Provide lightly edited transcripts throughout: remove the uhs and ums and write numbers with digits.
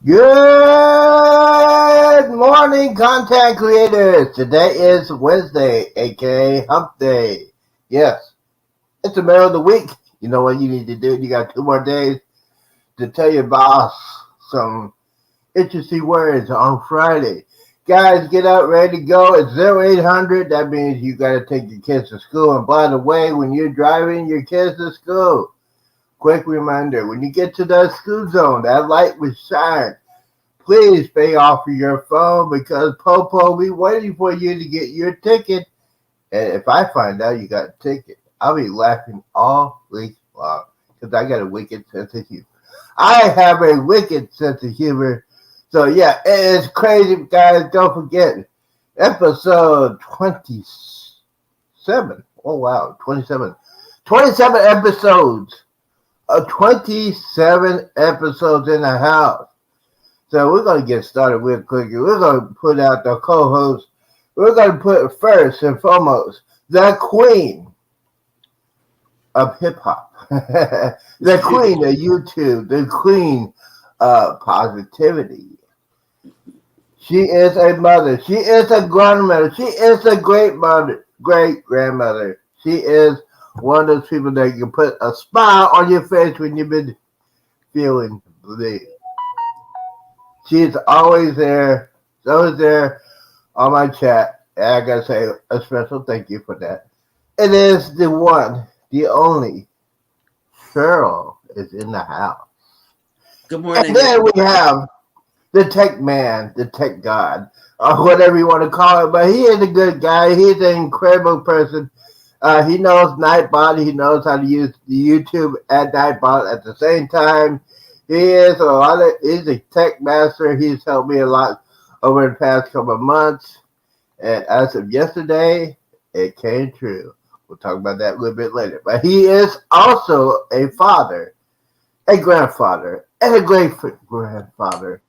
Good morning, content creators. Today is Wednesday, aka Hump Day. Yes, it's the middle of the week. You know what you need to do? You got 2 more days to tell your boss some interesting words on Friday. Guys, get out, ready to go. It's 0800. That means you got to take your kids to school. And by the way, when you're driving your kids to school, quick reminder when you get to that school zone, that light will shine. Please pay off of your phone because Popo will be waiting for you to get your ticket. And if I find out you got a ticket, I'll be laughing all week long because I got a wicked sense of humor. I have a wicked sense of humor. So yeah, it is crazy, guys. Don't forget episode 27. Oh wow, 27. 27 episodes. 27 episodes in the house. So we're going to get started real quickly. We're going to put out the co-host. We're going to put first and foremost the queen of hip-hop, the queen of YouTube, the queen of positivity. She is a mother. She is a grandmother. She is a great mother, great grandmother. She is one of those people that can put a smile on your face when you've been feeling blue. She's always there. She's always there on my chat. And I gotta say a special thank you for that. It is the one, the only Cheryl is in the house. Good And morning, then we everybody. have the tech man, the tech god, or whatever you want to call it. But he is a good guy. He's an incredible person. He knows Nightbot. He knows how to use the YouTube and Nightbot at the same time. He's a tech master. He's helped me a lot over the past couple of months. And as of yesterday, it came true. We'll talk about that a little bit later. But he is also a father, a grandfather, and a great grandfather.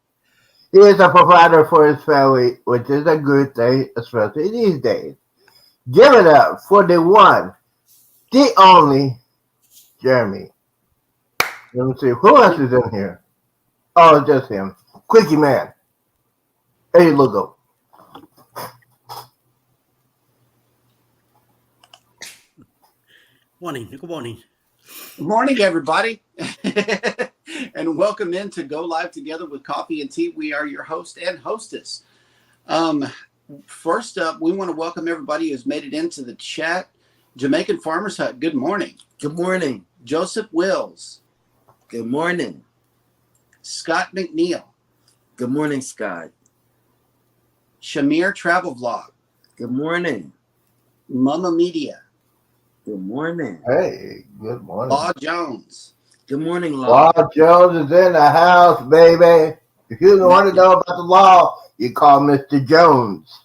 He is a provider for his family, which is a good thing, especially these days. Give it up for the one, the only Jeremy. Let me see. Who else is in here? Oh, just him. Quickie Man. Hey, logo. Morning. Good morning. Good morning, everybody. And welcome in to Go Live Together with Coffee and Tea. We are your host and hostess. First up, we want to welcome everybody who's made it into the chat. Jamaican Farmers Hut, good morning. Good morning. Joseph Wills. Good morning. Scott McNeil. Good morning, Scott. Shamir Travel Vlog. Good morning. Mama Media. Good morning. Hey, good morning. Law Jones. Good morning, Law. Law Jones is in the house, baby. If you want to know about the law, you call Mr. Jones.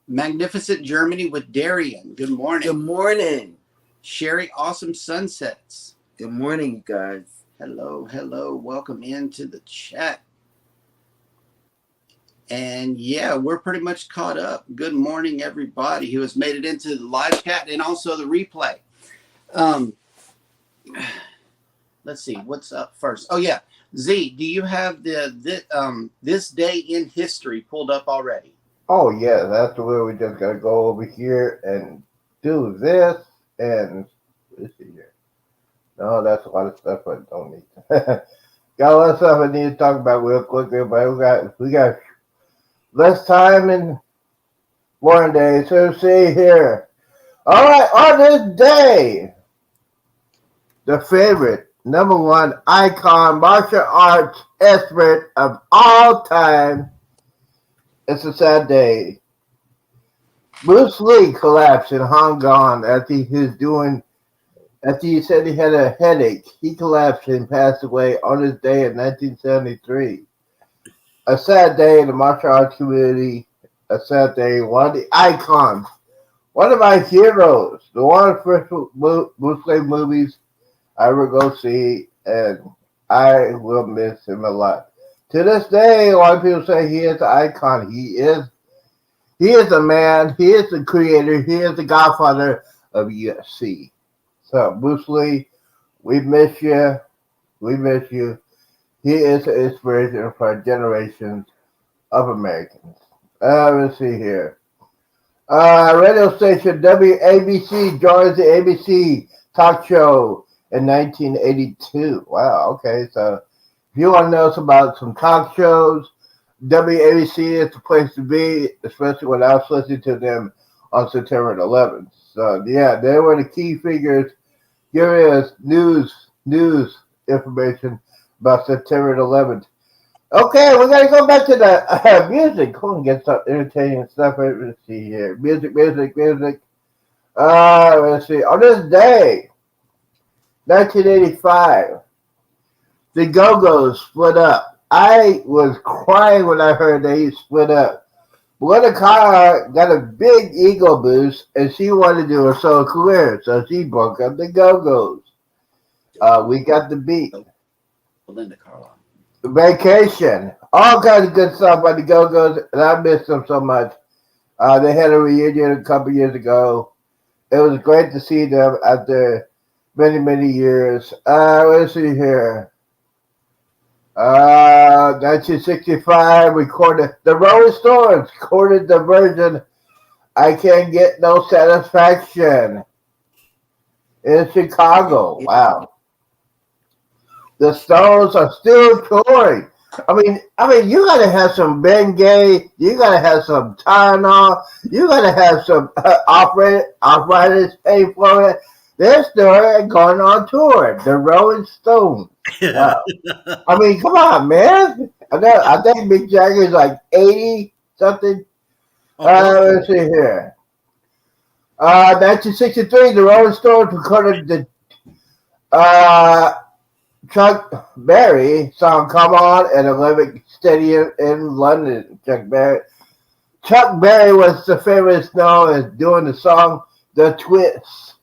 Magnificent Germany with Darian. Good morning. Good morning. Sherry Awesome Sunsets. Good morning, you guys. Hello. Welcome into the chat. And yeah, we're pretty much caught up. Good morning, everybody who has made it into the live chat and also the replay. Let's see what's up first. Oh yeah, Z, do you have this day in history pulled up already? Oh, yeah, that's the way we just got to go over here and do this. And let's see here. No, that's a lot of stuff I don't need. Got a lot of stuff I need to talk about real quickly, but we got less time and more days. So see here. All right, on this day, the favorite, number one icon, martial arts expert of all time. It's a sad day. Bruce Lee collapsed in Hong Kong after he said he had a headache. He collapsed and passed away on this day in 1973. A sad day in the martial arts community. A sad day. One of the icons. One of my heroes. The one first Bruce Lee movies I ever go see, and I will miss him a lot. To this day, a lot of people say he is an icon. He is a man. He is the creator. He is the godfather of UFC. So, Bruce Lee, we miss you. We miss you. He is an inspiration for generations of Americans. Let's see here. Radio station WABC joins the ABC talk show in 1982. Wow, okay. So if you want to know about some talk shows, WABC is the place to be, especially when I was listening to them on September 11th. So yeah, they were the key figures giving us news information about September 11th. Okay, we're gonna go back to the music. Go and get some entertaining stuff. Let's see here. Music. Let's see. On this day, 1985, the Go-Go's split up. I was crying when I heard they split up. Belinda Carr got a big ego boost, and she wanted to do her solo career, so she broke up the Go-Go's. We got the beat. Belinda Carlisle. Vacation. All kinds of good stuff by the Go-Go's, and I miss them so much. They had a reunion a couple years ago. It was great to see them after many, many years. Let's see here. 1965 recorded the Rolling Stones recorded the version "I Can't Get No Satisfaction" in Chicago. Wow. The Stones are still touring. I mean, you gotta have some Bengay, you gotta have some Tylenol, you gotta have some arthritis pain for it. They're still going on tour. The Rolling Stones. Wow. I mean, come on, man. I think Mick Jagger's like 80 something. Let's see here. 1963, the Rolling Stones recorded the Chuck Berry song "Come On" at Olympic Stadium in London. Chuck Berry was the famous known as doing the song "The Twist."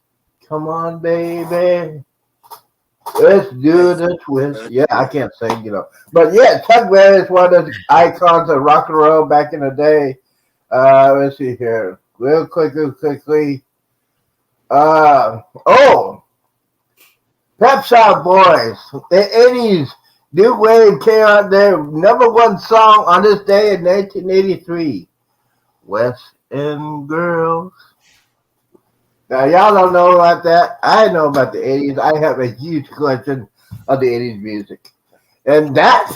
Come on, baby. Let's do the twist. Yeah, I can't sing, But yeah, Chuck Berry is one of the icons of rock and roll back in the day. Let's see here. Real quickly. Pep Shop Boys. The 80s. New Wave came out their number one song on this day in 1983. West End Girls. Now, y'all don't know about that. I know about the 80s. I have a huge collection of the 80s music. And that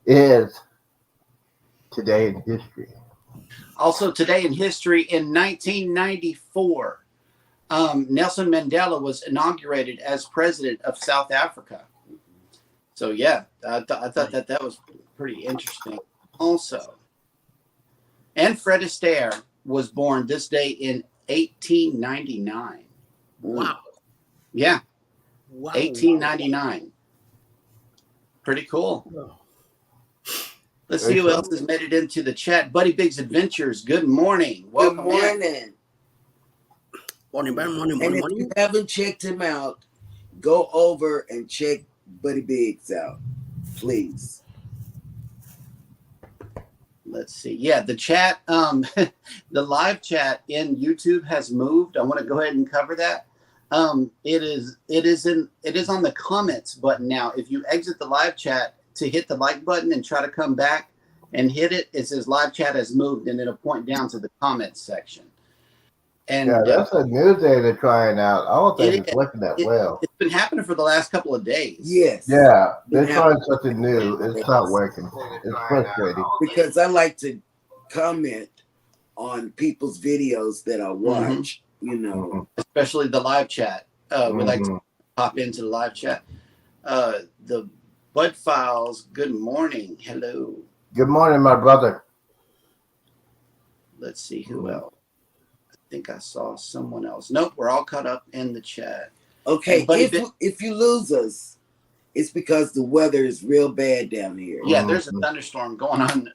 is Today in History. Also, today in history, in 1994, Nelson Mandela was inaugurated as president of South Africa. So, yeah, I thought that was pretty interesting. Also, and Fred Astaire was born this day in 1899. Wow. Yeah. Wow. 1899. Pretty cool. Let's see who else has made it into the chat. Buddy Big's Adventures. Good morning. Welcome. Good morning. Morning. And if you haven't checked him out, go over and check Buddy Biggs out, please. Let's see. Yeah, the chat, the live chat in YouTube has moved. I want to go ahead and cover that. It is on the comments button now. If you exit the live chat to hit the like button and try to come back and hit it, it says live chat has moved, and it'll point down to the comments section. And yeah, that's a new thing they're trying out. I don't think it's working that well. It's been happening for the last couple of days. Yes. Yeah, they're trying something new. It's not working. It's frustrating. Because I like to comment on people's videos that I watch, Especially the live chat. We like to pop into the live chat. The Bud Files, good morning. Hello. Good morning, my brother. Let's see who else. I think I saw someone else. Nope, we're all caught up in the chat. Okay, if you lose us, it's because the weather is real bad down here. Yeah, there's a thunderstorm going on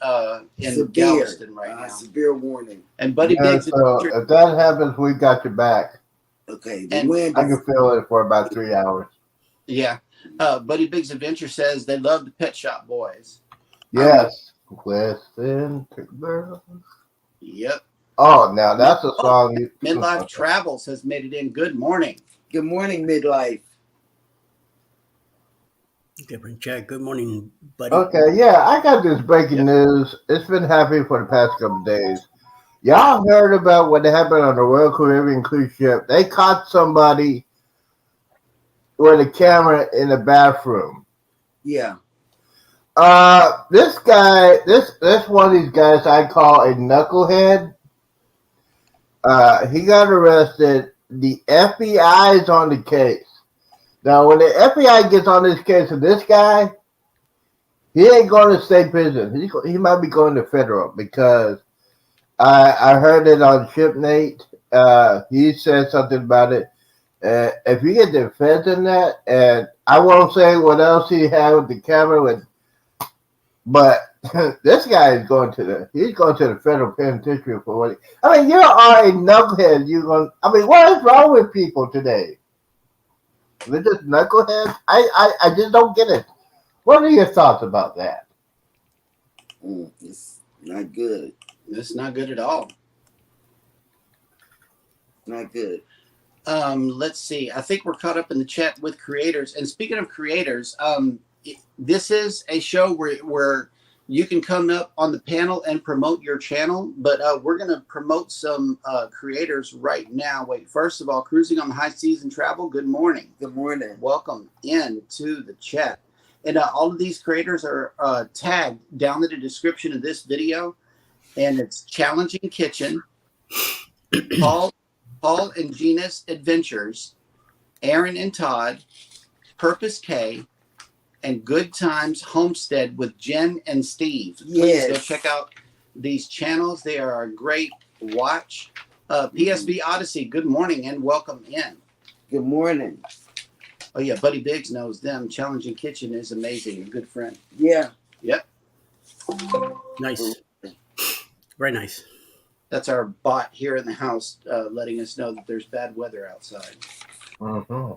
in Galveston right now. Severe warning. And Buddy Biggs. So if that happens, we got your back. Okay, I can feel it for about 3 hours. Yeah. Buddy Biggs Adventure says they love the Pet Shop Boys. Yes. Western Girls. Yep. Oh, now that's a song. Midlife Travels has made it in. Good morning. Good morning, Midlife. Different chat. Good morning, buddy. Okay, yeah, I got this breaking news. It's been happening for the past couple of days. Y'all heard about what happened on the Royal Caribbean cruise ship? They caught somebody with a camera in the bathroom. Yeah. This guy, this one of these guys I call a knucklehead. He got arrested. The FBI is on the case. Now, when the FBI gets on this case of this guy, he ain't going to state prison. He might be going to federal because I heard it on ShipNate. He said something about it. If you get the feds in that, and I won't say what else he had with the camera, but this guy is going to the federal penitentiary for what? I mean, you are a knucklehead. What is wrong with people today? They're just knuckleheads. I just don't get it. What are your thoughts about that? It's not good. It's not good at all. Not good. Let's see. I think we're caught up in the chat with creators. And speaking of creators, this is a show where you can come up on the panel and promote your channel. But we're going to promote some creators right now. Wait, first of all, Cruising on the High Seas and Travel. Good morning. Good morning. Welcome into the chat. And all of these creators are tagged down in the description of this video. And it's Challenging Kitchen, Paul and Gina's Adventures, Aaron and Todd, Purpose K, and Good Times Homestead with Jen and Steve. Please go check out these channels. They are a great watch. PSV Odyssey, good morning and welcome in. Good morning. Oh, yeah, Buddy Biggs knows them. Challenging Kitchen is amazing. A good friend. Yeah. Yep. Nice. Very nice. That's our bot here in the house letting us know that there's bad weather outside. Mm-hmm.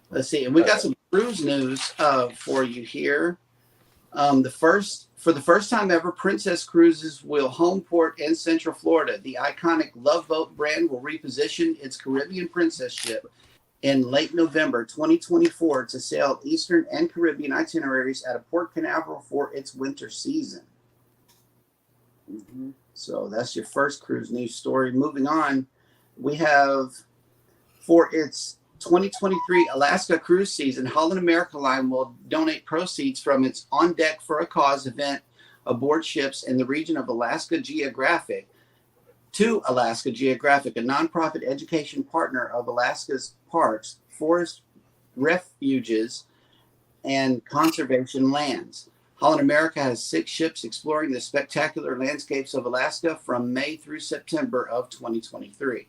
Let's see. And we got some cruise news for you here. For the first time ever, Princess Cruises will home port in Central Florida. The iconic Love Boat brand will reposition its Caribbean Princess ship in late November 2024 to sail Eastern and Caribbean itineraries out of Port Canaveral for its winter season. Mm-hmm. So that's your first cruise news story. Moving on, we have for its 2023 Alaska cruise season, Holland America Line will donate proceeds from its On Deck for a Cause event aboard ships in the region of Alaska Geographic to Alaska Geographic, a nonprofit education partner of Alaska's parks, forest refuges, and conservation lands. Holland America has 6 ships exploring the spectacular landscapes of Alaska from May through September of 2023.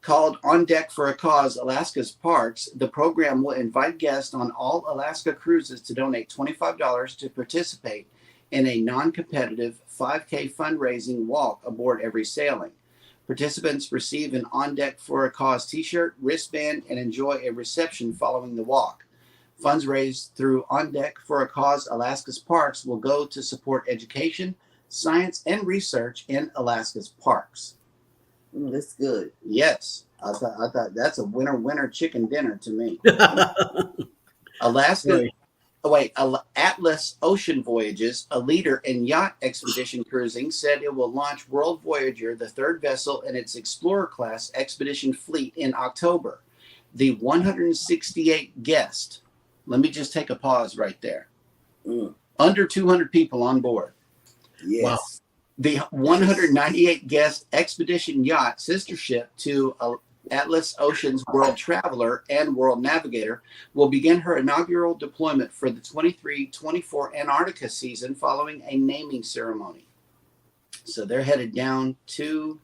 Called On Deck for a Cause, Alaska's Parks, the program will invite guests on all Alaska cruises to donate $25 to participate in a non-competitive 5K fundraising walk aboard every sailing. Participants receive an On Deck for a Cause t-shirt, wristband, and enjoy a reception following the walk. Funds raised through On Deck for a Cause Alaska's Parks will go to support education, science, and research in Alaska's parks. That's good. Yes, I thought that's a winner chicken dinner to me. Alaska. Really? Atlas Ocean Voyages, a leader in yacht expedition cruising, said it will launch World Voyager, the 3rd vessel in its Explorer class expedition fleet, in October. The 168 guest. Let me just take a pause right there. Under 200 people on board. Yes. Wow. The 198 guest expedition yacht, sister ship to Atlas Ocean's World Traveler and World Navigator, will begin her inaugural deployment for the 23-24 Antarctica season following a naming ceremony. So they're headed down to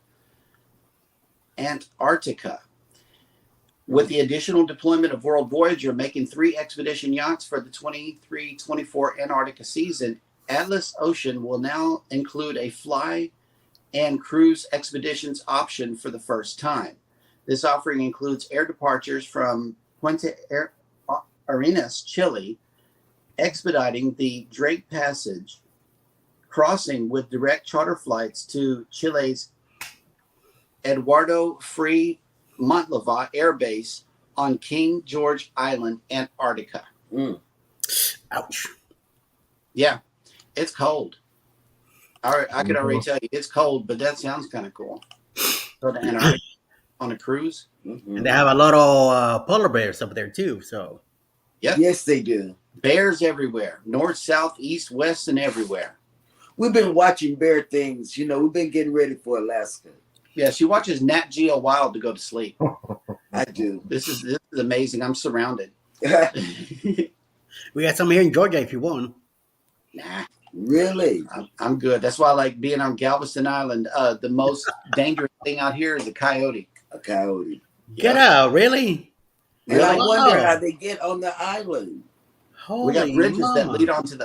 Antarctica. With the additional deployment of World Voyager making 3 expedition yachts for the 23-24 Antarctica season, Atlas Ocean will now include a fly and cruise expeditions option for the first time. This offering includes air departures from Puente Arenas, Chile, expediting the Drake Passage, crossing with direct charter flights to Chile's Eduardo Frei Montalva Air Base, on King George Island, Antarctica. Ouch. Yeah, it's cold. All right, I could already tell you it's cold, but that sounds kind of cool. Go to Antarctica on a cruise. And they have a lot of polar bears up there too. So Yep. Yes, they do. Bears everywhere, north, south, east, west, and everywhere. We've been watching bear things. You know, we've been getting ready for Alaska. Yeah, she watches Nat Geo Wild to go to sleep. I do. This is amazing. I'm surrounded. we got some here in Georgia if you want. Nah, Really? I'm good. That's why I like being on Galveston Island. The most dangerous thing out here is a coyote. A coyote. Get out, really? And I Wow. wonder how they get on the island. Holy We got bridges that mama. lead onto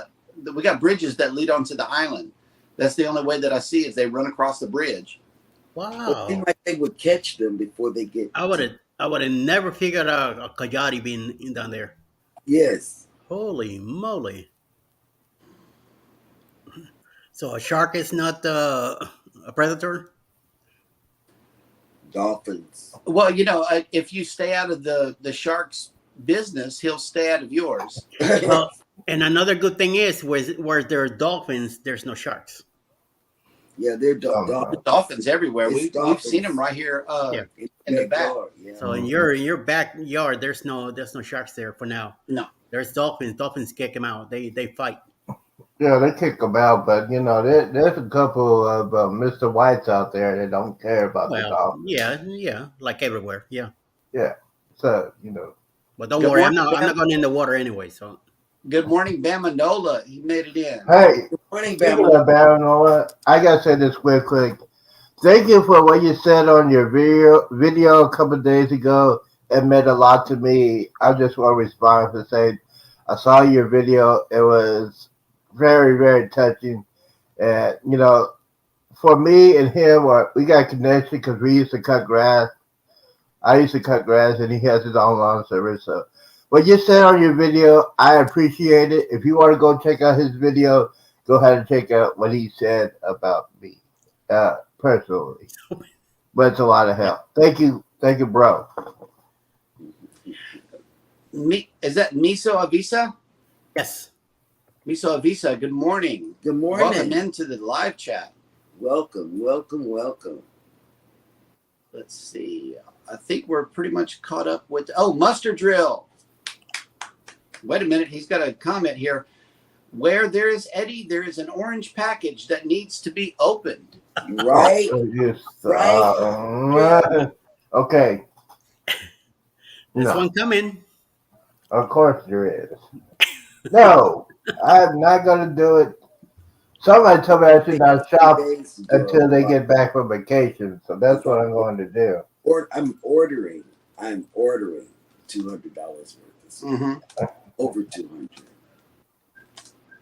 we got bridges that lead onto the island. That's the only way that I see is they run across the bridge. It Wow. seemed like they would catch them before they get. I would have never figured out a coyote being down there. Yes. Holy moly. So a shark is not a predator? Dolphins. Well, if you stay out of the shark's business, he'll stay out of yours. Well, and another good thing is where there are dolphins, there's no sharks. Yeah, they're Oh, dolphins. Dolphins everywhere. It's We've dolphins. seen them right here Yeah. in the back. Yeah. So in your backyard, there's no sharks there for now. No. There's dolphins. Dolphins kick them out. They fight. Yeah, they kick them out, but there's a couple of Mr. Whites out there that don't care about the Well, dog. yeah, like everywhere. Yeah, So but don't Good worry, I'm morning, not going in the water anyway. So Good morning, Bama Nola. He made it in. hey, Good morning, speaking Bama. of Baranola, I gotta say this quick. Thank you for what you said on your video a couple of days ago. It meant a lot to me. I just want to respond to say I saw your video. It was very, very touching. And, for me and him, we got a connection because we used to cut grass. I used to cut grass, and he has his own lawn service. So what you said on your video, I appreciate it. If you want to go check out his video, go ahead and check out what he said about me personally. But it's a lot of help. Thank you, bro. Is that Miso Avisa? yes, Miso Avisa, good morning. Good Welcome morning. into the live chat. Welcome. Let's see. I think we're pretty much caught up with. Mustard Drill. Wait a minute. He's got a comment here. Where there is Eddie, there is an orange package that needs to be opened. Right? Yes. Right. Okay. there's No, one coming. of course there is. No, I'm not going to do it. Somebody told me I should not shop Days ago. until they get back from vacation. So that's what I'm going to do. I'm ordering $200 worth. Mm-hmm. Over 200.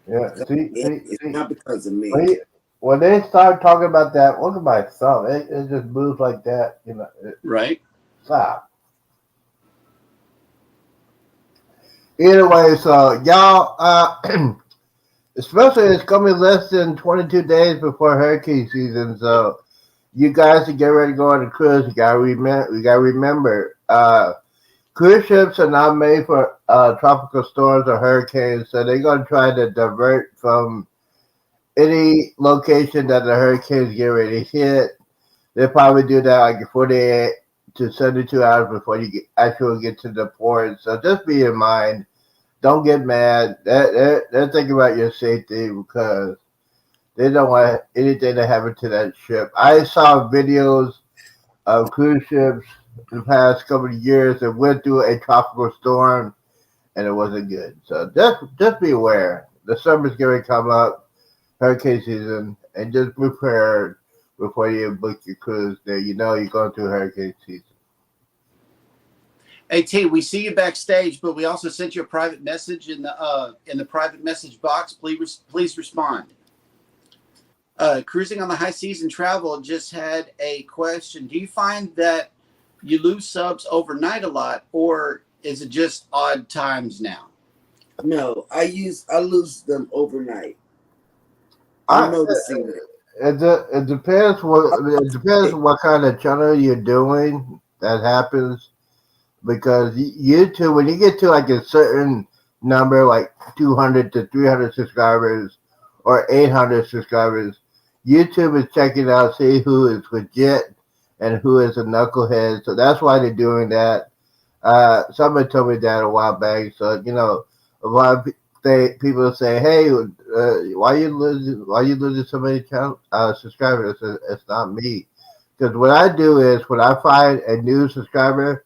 Yeah. It's See, not because of me. when they start talking about that, look at my thumb. It just moves like that. Right. Stop. Anyway, so y'all, especially it's coming less than 22 days before hurricane season, so you guys to get ready to go on a cruise. We gotta remember, cruise ships are not made for tropical storms or hurricanes, so they're gonna try to divert from any location that the hurricanes get ready to hit. They'll probably do that like 48 to 72 hours before you actually get to the port. So just be in mind. Don't get mad. They're thinking about your safety because they don't want anything to happen to that ship. I saw videos of cruise ships in the past couple of years that went through a tropical storm and it wasn't good. So just be aware. The summer's going to come up, hurricane season, and just prepare before you book your cruise there. You know you're going through hurricane season. Hey T, we see you backstage, but we also sent you a private message in the private message box. Please respond. Cruising on the high seas and travel just had a question. Do you find that you lose subs overnight a lot, or is it just odd times now? No, I lose them overnight. I'm noticing it. It depends what kind of channel you're doing that happens. because YouTube, when you get to like a certain number, like 200 to 300 subscribers or 800 subscribers, YouTube is checking out, see who is legit and who is a knucklehead. So that's why they're doing that. Somebody told me that a while back. So a lot of people say, "Hey, why you losing so many subscribers?" It's not me, because what I do is when I find a new subscriber,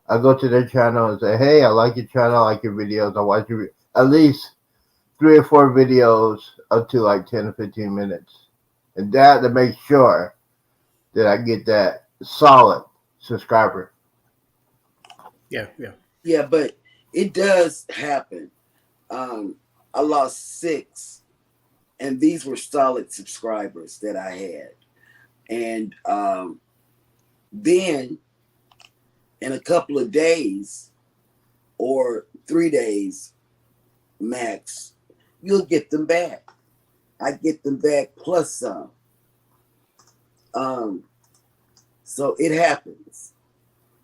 I go to their channel and say, "Hey, I like your channel, I like your videos. I watch your at least 3 or 4 videos up to like 10 to 15 minutes, and that to make sure that I get that solid subscriber." Yeah, yeah. Yeah, but it does happen. I lost 6, and these were solid subscribers that I had. And then in a couple of days or 3 days max, you'll get them back. I get them back plus some. So it happens.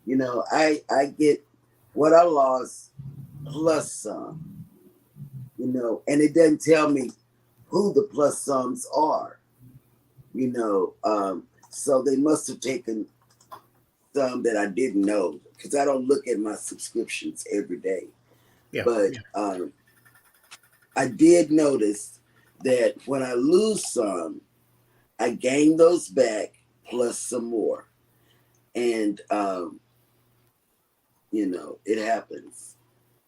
I get what I lost plus some. And it doesn't tell me who the plus sums are. So they must have taken some that I didn't know, because I don't look at my subscriptions every day. Yeah, But yeah. I did notice that when I lose some, I gain those back plus some more. And it happens,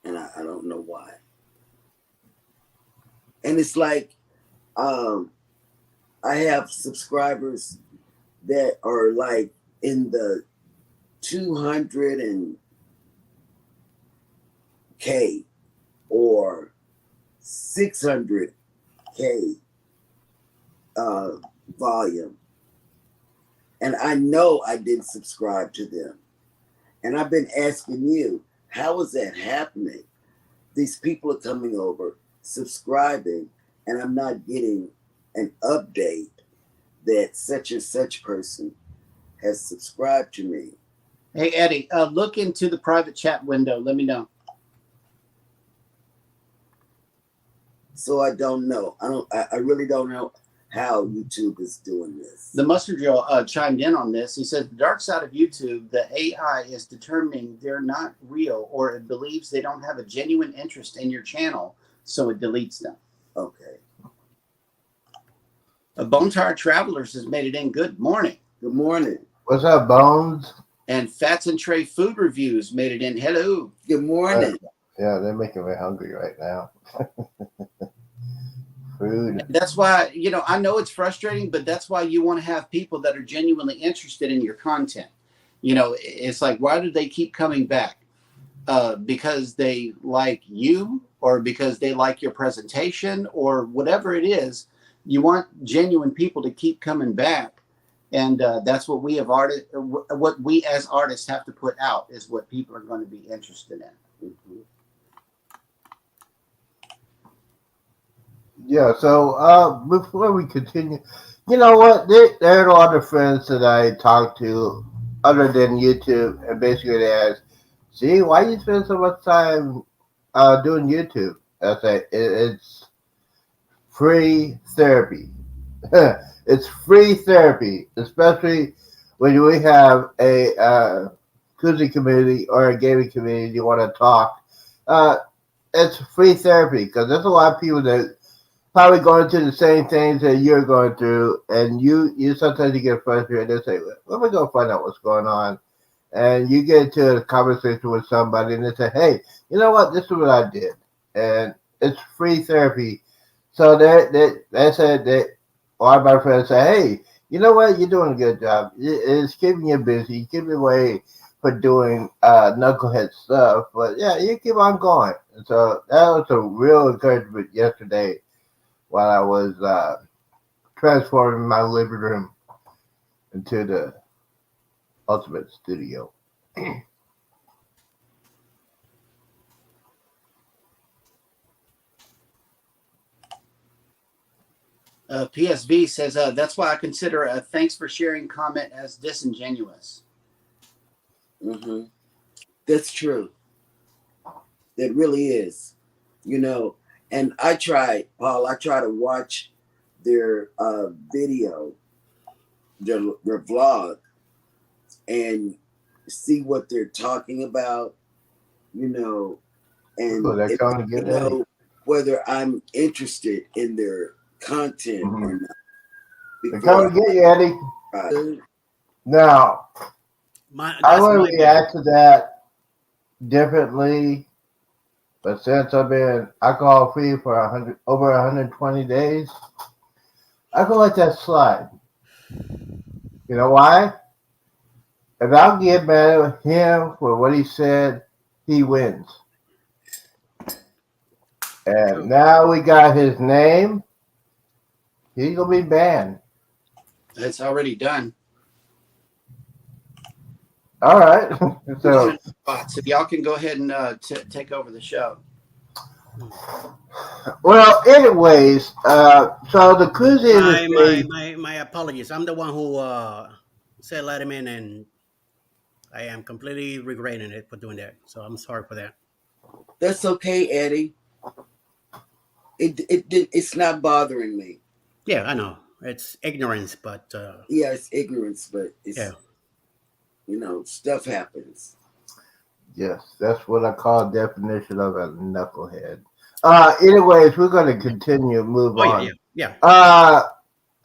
and I don't know why. And it's like I have subscribers that are like in the 200K or 600K volume, and I know I didn't subscribe to them. And I've been asking you, how is that happening? These people are coming over, subscribing, and I'm not getting an update that such and such person has subscribed to me. Hey, Eddie, look into the private chat window. Let me know. So I don't know. I really don't know how YouTube is doing this. The Mustard Drill chimed in on this. He says the dark side of YouTube, the AI is determining they're not real, or it believes they don't have a genuine interest in your channel, so it deletes them. Okay. Bone Tired Travelers has made it in. Good morning. Good morning. What's up, Bones? And Fats and Trey Food Reviews made it in. Hello. Good morning. Yeah, they're making me hungry right now. Food. That's why, I know it's frustrating, but that's why you want to have people that are genuinely interested in your content. It's like, why do they keep coming back? Because they like you, or because they like your presentation, or whatever it is. You want genuine people to keep coming back. And that's what we as artists have to put out, is what people are going to be interested in. Mm-hmm. Yeah, so before we continue, you know what? There are a lot of friends that I talk to other than YouTube, and basically they ask, "See, why you spend so much time doing YouTube?" I say, "It's free therapy. It's free therapy, especially when we have a cruising community or a gaming community. You want to talk. It's free therapy, because there's a lot of people that probably going through the same things that you're going through, and you sometimes you get frustrated and say, "Let me go find out what's going on," and you get into a conversation with somebody and they say, "Hey, you know what? This is what I did," and it's free therapy. So they said that a lot of my friends say, "Hey, you know what? You're doing a good job. It's keeping you busy, keeping you away for doing knucklehead stuff, but yeah, you keep on going." And so that was a real encouragement yesterday, while I was transforming my living room into the ultimate studio. PSV says, that's why I consider thanks for sharing comment as disingenuous. Mm-hmm. That's true. That really is. You know, and I try, Paul. I try to watch their video, their vlog, and see what they're talking about. You know, and Oh, they're if coming to I get Eddie. know whether I'm interested in their content or not. They're coming to get you, Eddie. I- Now, I That's would my bad. react to that differently, but since I've been alcohol free for over 120 days, I can let that slide. You know why? If I'll get mad at him for what he said, he wins. And True. now we got his name. He's gonna be banned. It's already done. All right. So So y'all can go ahead and take over the show. well, anyways, so the cruise industry. My apologies. I'm the one who said let him in, and I am completely regretting it for doing that. So I'm sorry for that. That's okay, Eddie. It's not bothering me. Yeah, I know it's ignorance, but Yeah, it's ignorance, but it's yeah. Stuff happens. Yes, that's what I call definition of a knucklehead. Anyways, we're gonna continue, move Oh on. yeah. I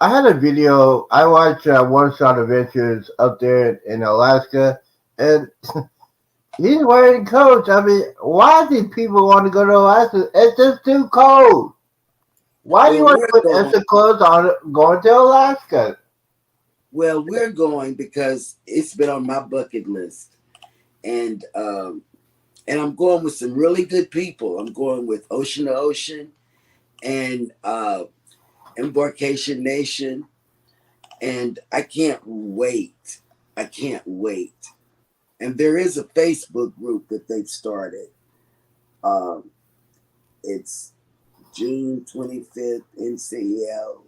had a video. I watched One Shot Adventures up there in Alaska, and he's wearing coats. I mean, why do people want to go to Alaska? It's just too cold. Why do you want to put extra clothes on going to Alaska? Well, we're going because it's been on my bucket list, and I'm going with some really good people. I'm going with Ocean to Ocean, and Embarkation Nation, and I can't wait. I can't wait. And there is a Facebook group that they've started. It's June 25th, NCL.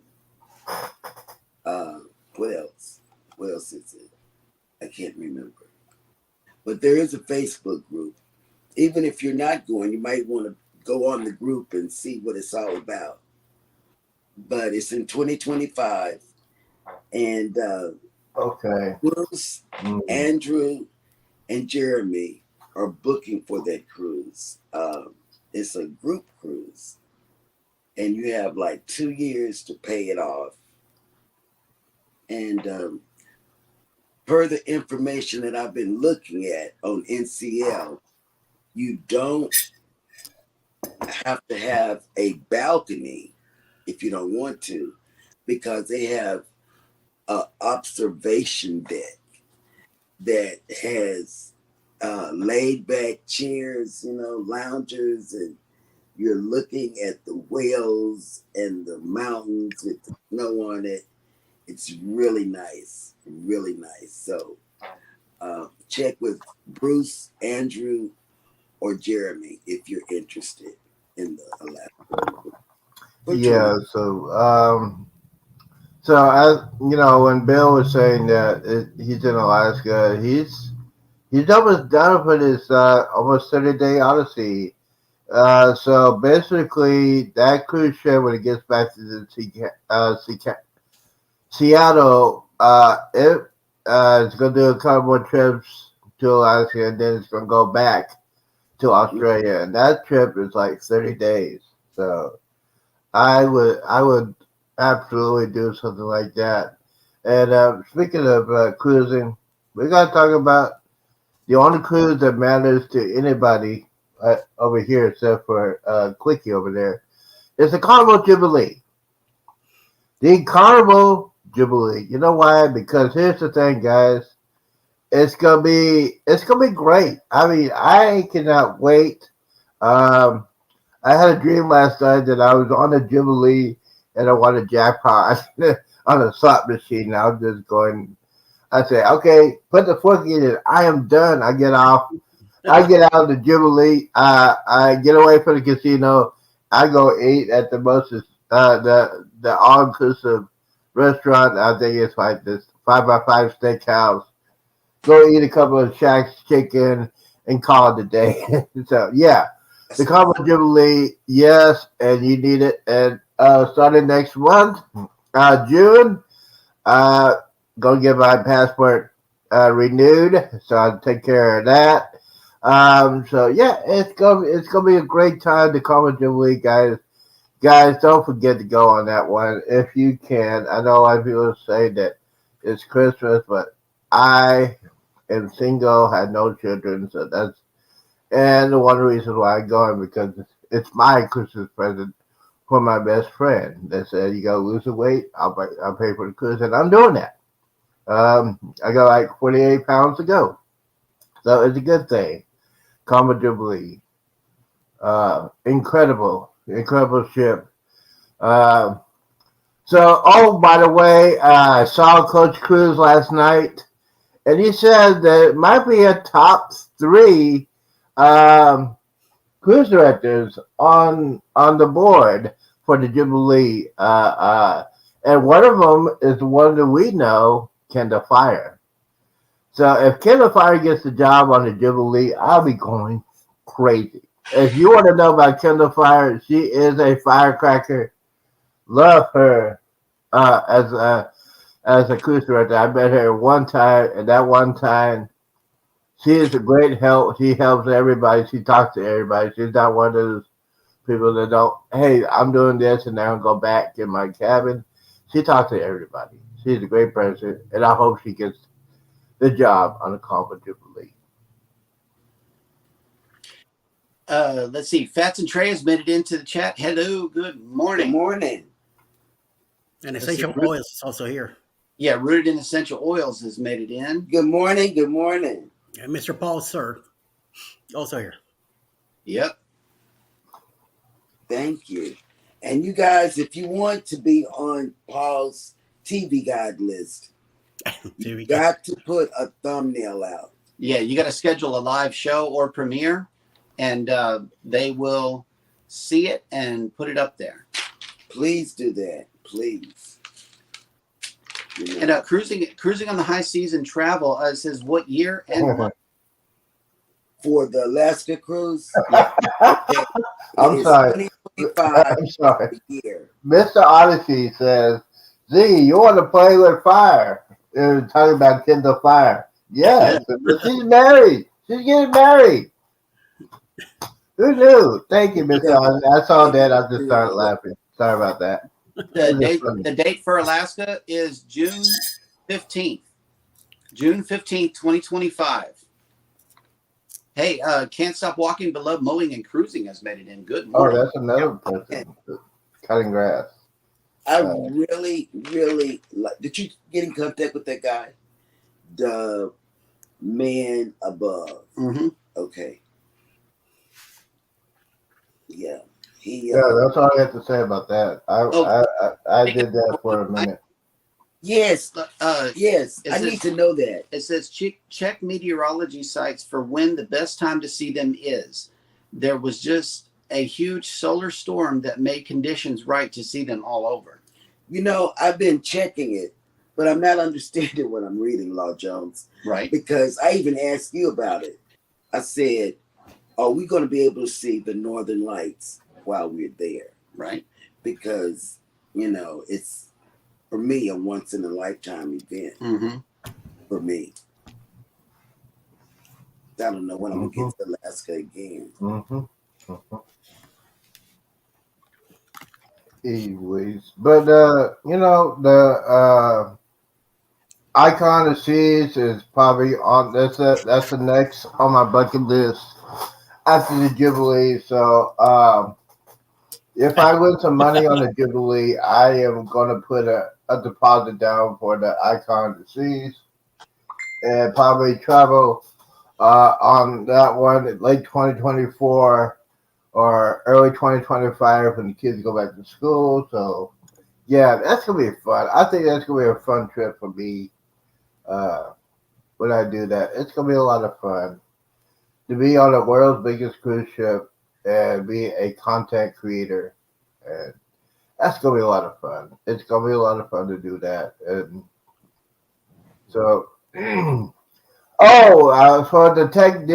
What else? What else is it? I can't remember. But there is a Facebook group. Even if you're not going, you might want to go on the group and see what it's all about. But it's in 2025. And Okay. Bruce, Andrew, and Jeremy are booking for that cruise. It's a group cruise. And you have like 2 years to pay it off. And per the information that I've been looking at on NCL, you don't have to have a balcony if you don't want to, because they have an observation deck that has laid back chairs, loungers, and you're looking at the whales and the mountains with the snow on it. It's really nice, really nice. So check with Bruce, Andrew, or Jeremy if you're interested in the Alaska. Yeah. So as you know, when Bill was saying that he's in Alaska, he's almost done with his almost 30-day odyssey. So basically, that cruise ship when it gets back to the Seattle, it's going to do a couple more trips to Alaska, and then it's going to go back to Australia, and that trip is like 30 days. So I would absolutely do something like that. And speaking of cruising, we got to talk about the only cruise that matters to anybody over here, except for Quickie over there, is the Carnival Jubilee. The Carnival Jubilee. You know why? Because here's the thing, guys. It's gonna be great. I mean, I cannot wait. I had a dream last night that I was on a Jubilee and I won a jackpot on a slot machine. I was just going. I said, okay, put the fork in it. I am done. I get off. I get out of the Jubilee. I get away from the casino. I go eat at the the all inclusive restaurant. I think it's like this 5x5 steakhouse. Go eat a couple of Shaq's chicken and call it a day. So yeah, the Carnival Jubilee, yes, and you need it. And starting next month, June, uh, gonna get my passport renewed, so I'll take care of that. So yeah, it's gonna be a great time. The Carnival Jubilee, guys. Guys, don't forget to go on that one if you can. I know a lot of people say that it's Christmas, but I am single, had no children, so that's and one reason why I'm going because it's my Christmas present for my best friend. They said you gotta lose the weight. I'll pay for the cruise, and I'm doing that. I got like 48 pounds to go, so it's a good thing. Karma Jubilee, incredible ship. Uh, oh, by the way, I saw Coach Cruz last night, and he said that it might be a top three um, cruise directors on the board for the Jubilee. And one of them is the one that we know, Kendall Fire. So if Kendall Fire gets the job on the Jubilee, I'll be going crazy. If you want to know about Kendall Fire, she is a firecracker. Love her as a cruise director. I met her one time, and that one time, she is a great help. She helps everybody. She talks to everybody. She's not one of those people that don't. Hey, I'm doing this, and now I'm go back in my cabin. She talks to everybody. She's a great person, and I hope she gets the job on the Carnival Jubilee. Let's see. Fats and Trey has made it into the chat. Hello, good Good morning. morning. And Let's see. Essential Oils is also here. Yeah, Rooted in Essential Oils has made it in. Good morning. Good morning. And Mr. Paul Sir, also here. Yep. Thank you. And you guys, if you want to be on Paul's TV guide list, you got to put a thumbnail out. Yeah, you got to schedule a live show or premiere, and they will see it and put it up there. Please do that. Please. You know. And cruising on the high seas and travel says what year and what? For the Alaska cruise, I'm sorry. 2025 I'm sorry. year. Mr. Odyssey says, Z, you want to play with fire? They're talking about Kendall Fire. Yes, but she's married. She's getting married. Who knew? Thank you, Mr. Odyssey. I saw that. I just started laughing. Sorry about that. The date for Alaska is June 15th. June 15th, 2025. Hey, Can't Stop Walking, but Love Mowing and Cruising has made it in. Good Oh, morning. that's another person. Cutting grass. I really like. Did you get in contact with that guy? The man above. Mm-hmm. Okay. Yeah. Yeah, that's all I have to say about that. I did that for a minute. Yes. Yes. I Is need it- to know that. It says check meteorology sites for when the best time to see them is. There was just a huge solar storm that made conditions right to see them all over. You know, I've been checking it, but I'm not understanding what I'm reading, Law Jones, Right. because I even asked you about it. I said, are we going to be able to see the Northern Lights while we're there? Right. Because, you know, it's, for me, a once in a lifetime event Mm-hmm. for me. I don't know when I'm going to get to Alaska again. Mm-hmm. Anyways, but you know, the Icon of Seas is probably on. That's the next on my bucket list after the Jubilee. So if I win some money on the Jubilee, I am gonna put a deposit down for the Icon of the Seas and probably travel on that one in late 2024 or early 2025 when the kids go back to school. So yeah, that's gonna be fun. I think that's gonna be a fun trip for me. When I do that, it's gonna be a lot of fun to be on the world's biggest cruise ship and be a content creator, and that's gonna be a lot of fun. It's gonna be a lot of fun to do that, and so For the tech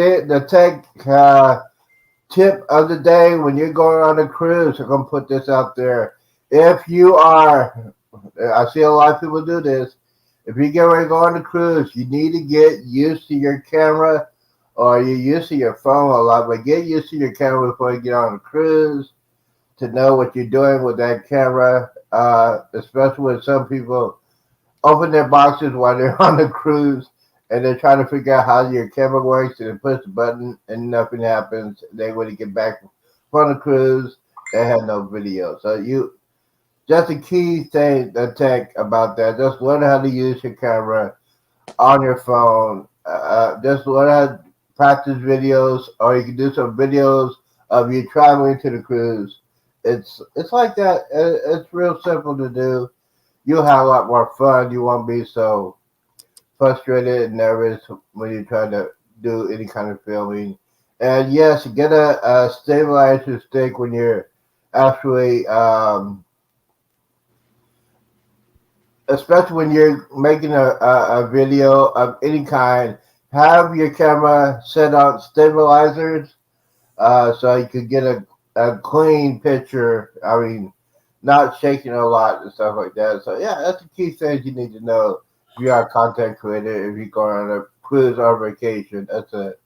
tip of the day when you're going on a cruise, I'm gonna put this out there. If you are, I see a lot of people do this. If you get ready to go on a cruise, you need to get used to your camera, or you're used to your phone a lot, but get used to your camera before you get on a cruise to know what you're doing with that camera. Especially when some people open their boxes while they're on the cruise and they're trying to figure out how your camera works and they push the button and nothing happens. They when you get back from the cruise, they have no video. So just a key thing, the tech about that. Just learn how to use your camera on your phone. Just learn how to practice videos, or you can do some videos of you traveling to the cruise. It's like that. It's real simple to do. You'll have a lot more fun. You won't be so frustrated and nervous when you're trying to do any kind of filming. And yes, get a stabilizer stick when you're actually, especially when you're making a video of any kind. Have your camera set on stabilizers so you could get a clean picture. I mean, not shaking a lot and stuff like that. So yeah, that's the key things you need to know if you are a content creator. If you go on a cruise or vacation, that's a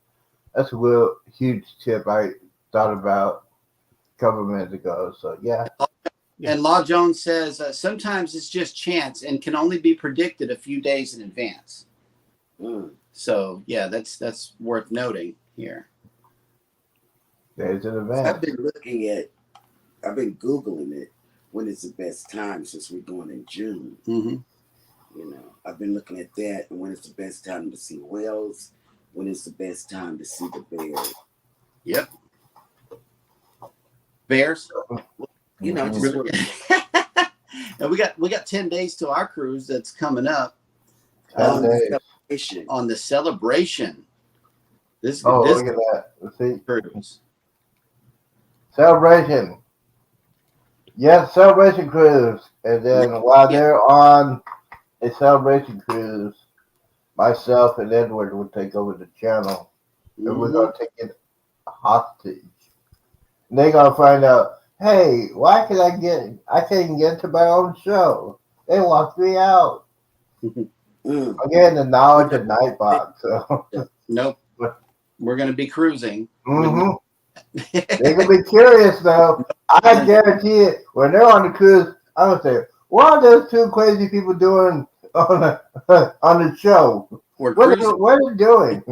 real huge tip I thought about a couple of minutes ago. So yeah. And Law Jones says sometimes it's just chance and can only be predicted a few days in advance. So yeah, that's worth noting here. Days in I've advance. been Googling it when is the best time since we're going in June. Mm-hmm. You know, I've been looking at that and when is the best time to see whales, when is the best time to see the bears. Yep. Bears. You know, just And we got 10 days to our cruise that's coming up. 10 days. celebration. On the celebration. This Look at that. Let's see. cruise. Celebration. Yes, celebration cruise. And then while they're on a celebration cruise, myself and Edward will take over the channel. And we're going to take it hostage. And they're going to find out, hey, I can't get to my own show. They locked me out. Again, the knowledge of Nightbox. So. Nope. We're going to be cruising. Mm-hmm. They're going to be curious, though. I guarantee it. When they're on the cruise, I'm going to say, what are those two crazy people doing on the show? We're What cruising. are they doing?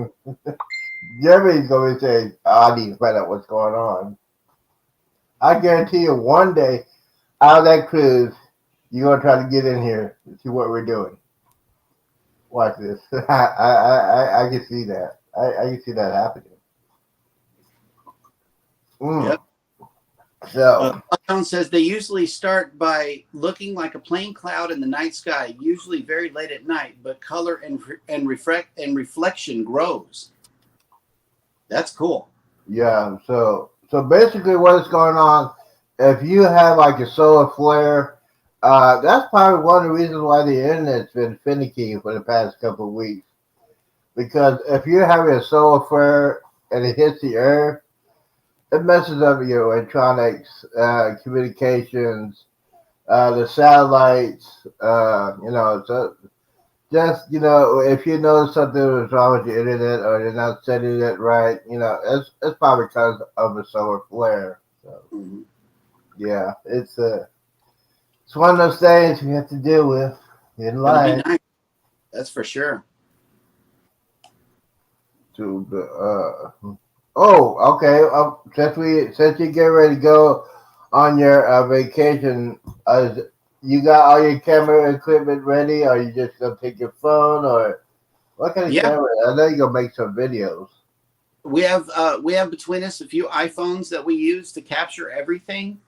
Jeremy's going to say, I need to find out what's going on. I guarantee you one day out of that cruise, you're going to try to get in here and see what we're doing. Watch this. I can see that. I can see that happening. Yep. So, John says they usually start by looking like a plain cloud in the night sky, usually very late at night, but color and reflection grows. That's cool. yeah. So basically what's going on, if you have like a solar flare, that's probably one of the reasons why the internet's been finicky for the past couple of weeks. Because if you're having a solar flare and it hits the earth, it messes up your electronics, communications, the satellites, so just, if you notice something was wrong with your internet or you're not setting it right, it's probably because of a solar flare. So, yeah, it's one of those things you have to deal with in life. Nice. That's for sure. Okay. Since you get ready to go on your vacation, you got all your camera equipment ready, or you just gonna take your phone, or what kind of camera? I know you're gonna make some videos. We have between us a few iPhones that we use to capture everything,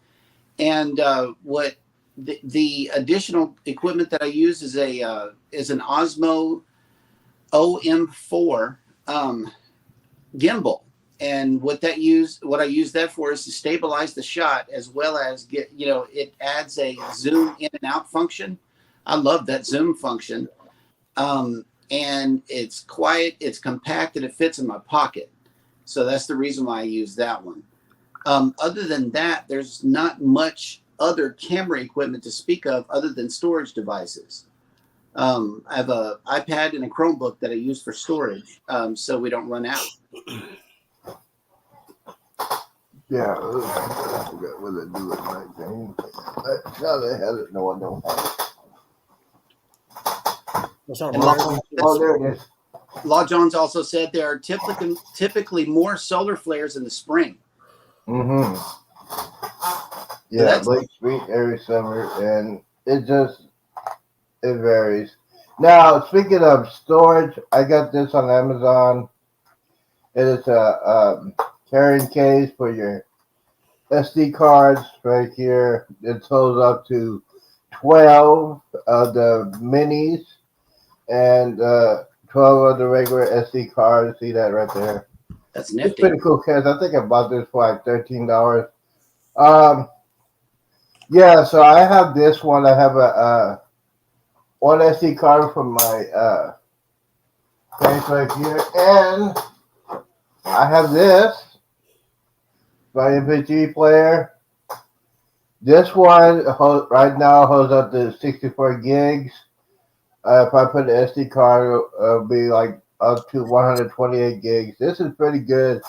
and what the additional equipment that I use is an Osmo OM4 gimbal. And what I use that for is to stabilize the shot, as well as it adds a zoom in and out function. I love that zoom function. and it's quiet, it's compact, and it fits in my pocket. So that's the reason why I use that one. Other than that, there's not much other camera equipment to speak of other than storage devices. I have a iPad and a Chromebook that I use for storage, so we don't run out. Yeah, I forgot what they do with my thing. Now they have it. No, I don't have it. Those are And Oh, there it is. Law Jones also said there are typically more solar flares in the spring. Mm-hmm. So Yeah, that's Lake Street every summer, and it varies. Now, speaking of storage, I got this on Amazon. It is a carrying case for your SD cards right here. It holds up to 12 of the minis and 12 of the regular SD cards. See that right there? that's It's nifty. pretty cool case. I think I bought this for like $13. Yeah, so I have this one. I have a one SD card from my case right here, and I have this my MP3 player. This one right now holds up to 64 gigs. If I put an SD card, it'll be like up to 128 gigs. This is pretty good,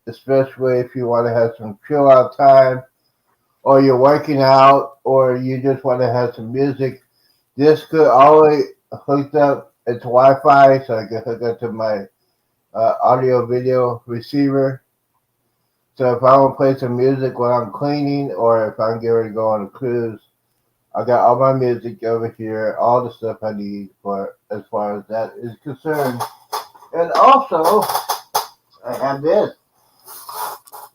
especially if you want to have some chill out time, or you're working out, or you just want to have some music. This could always hooked up. It's Wi-Fi, so I can hook up to my audio video receiver. So if I want to play some music while I'm cleaning, or if I'm getting ready to go on a cruise, I got all my music over here, all the stuff I need for as far as that is concerned. And also, I have this.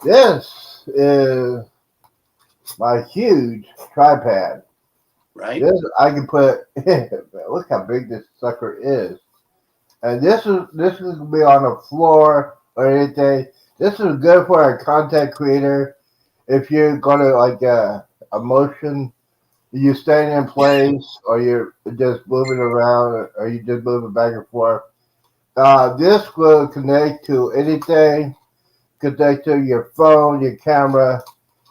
This is my huge tripod. Right? This I can put. Look how big this sucker is. And this is gonna be on the floor or anything. This is good for a content creator. If you're gonna like a motion, you staying in place, or you're just moving around, or you just moving back and forth. This will connect to anything. Connect to your phone, your camera,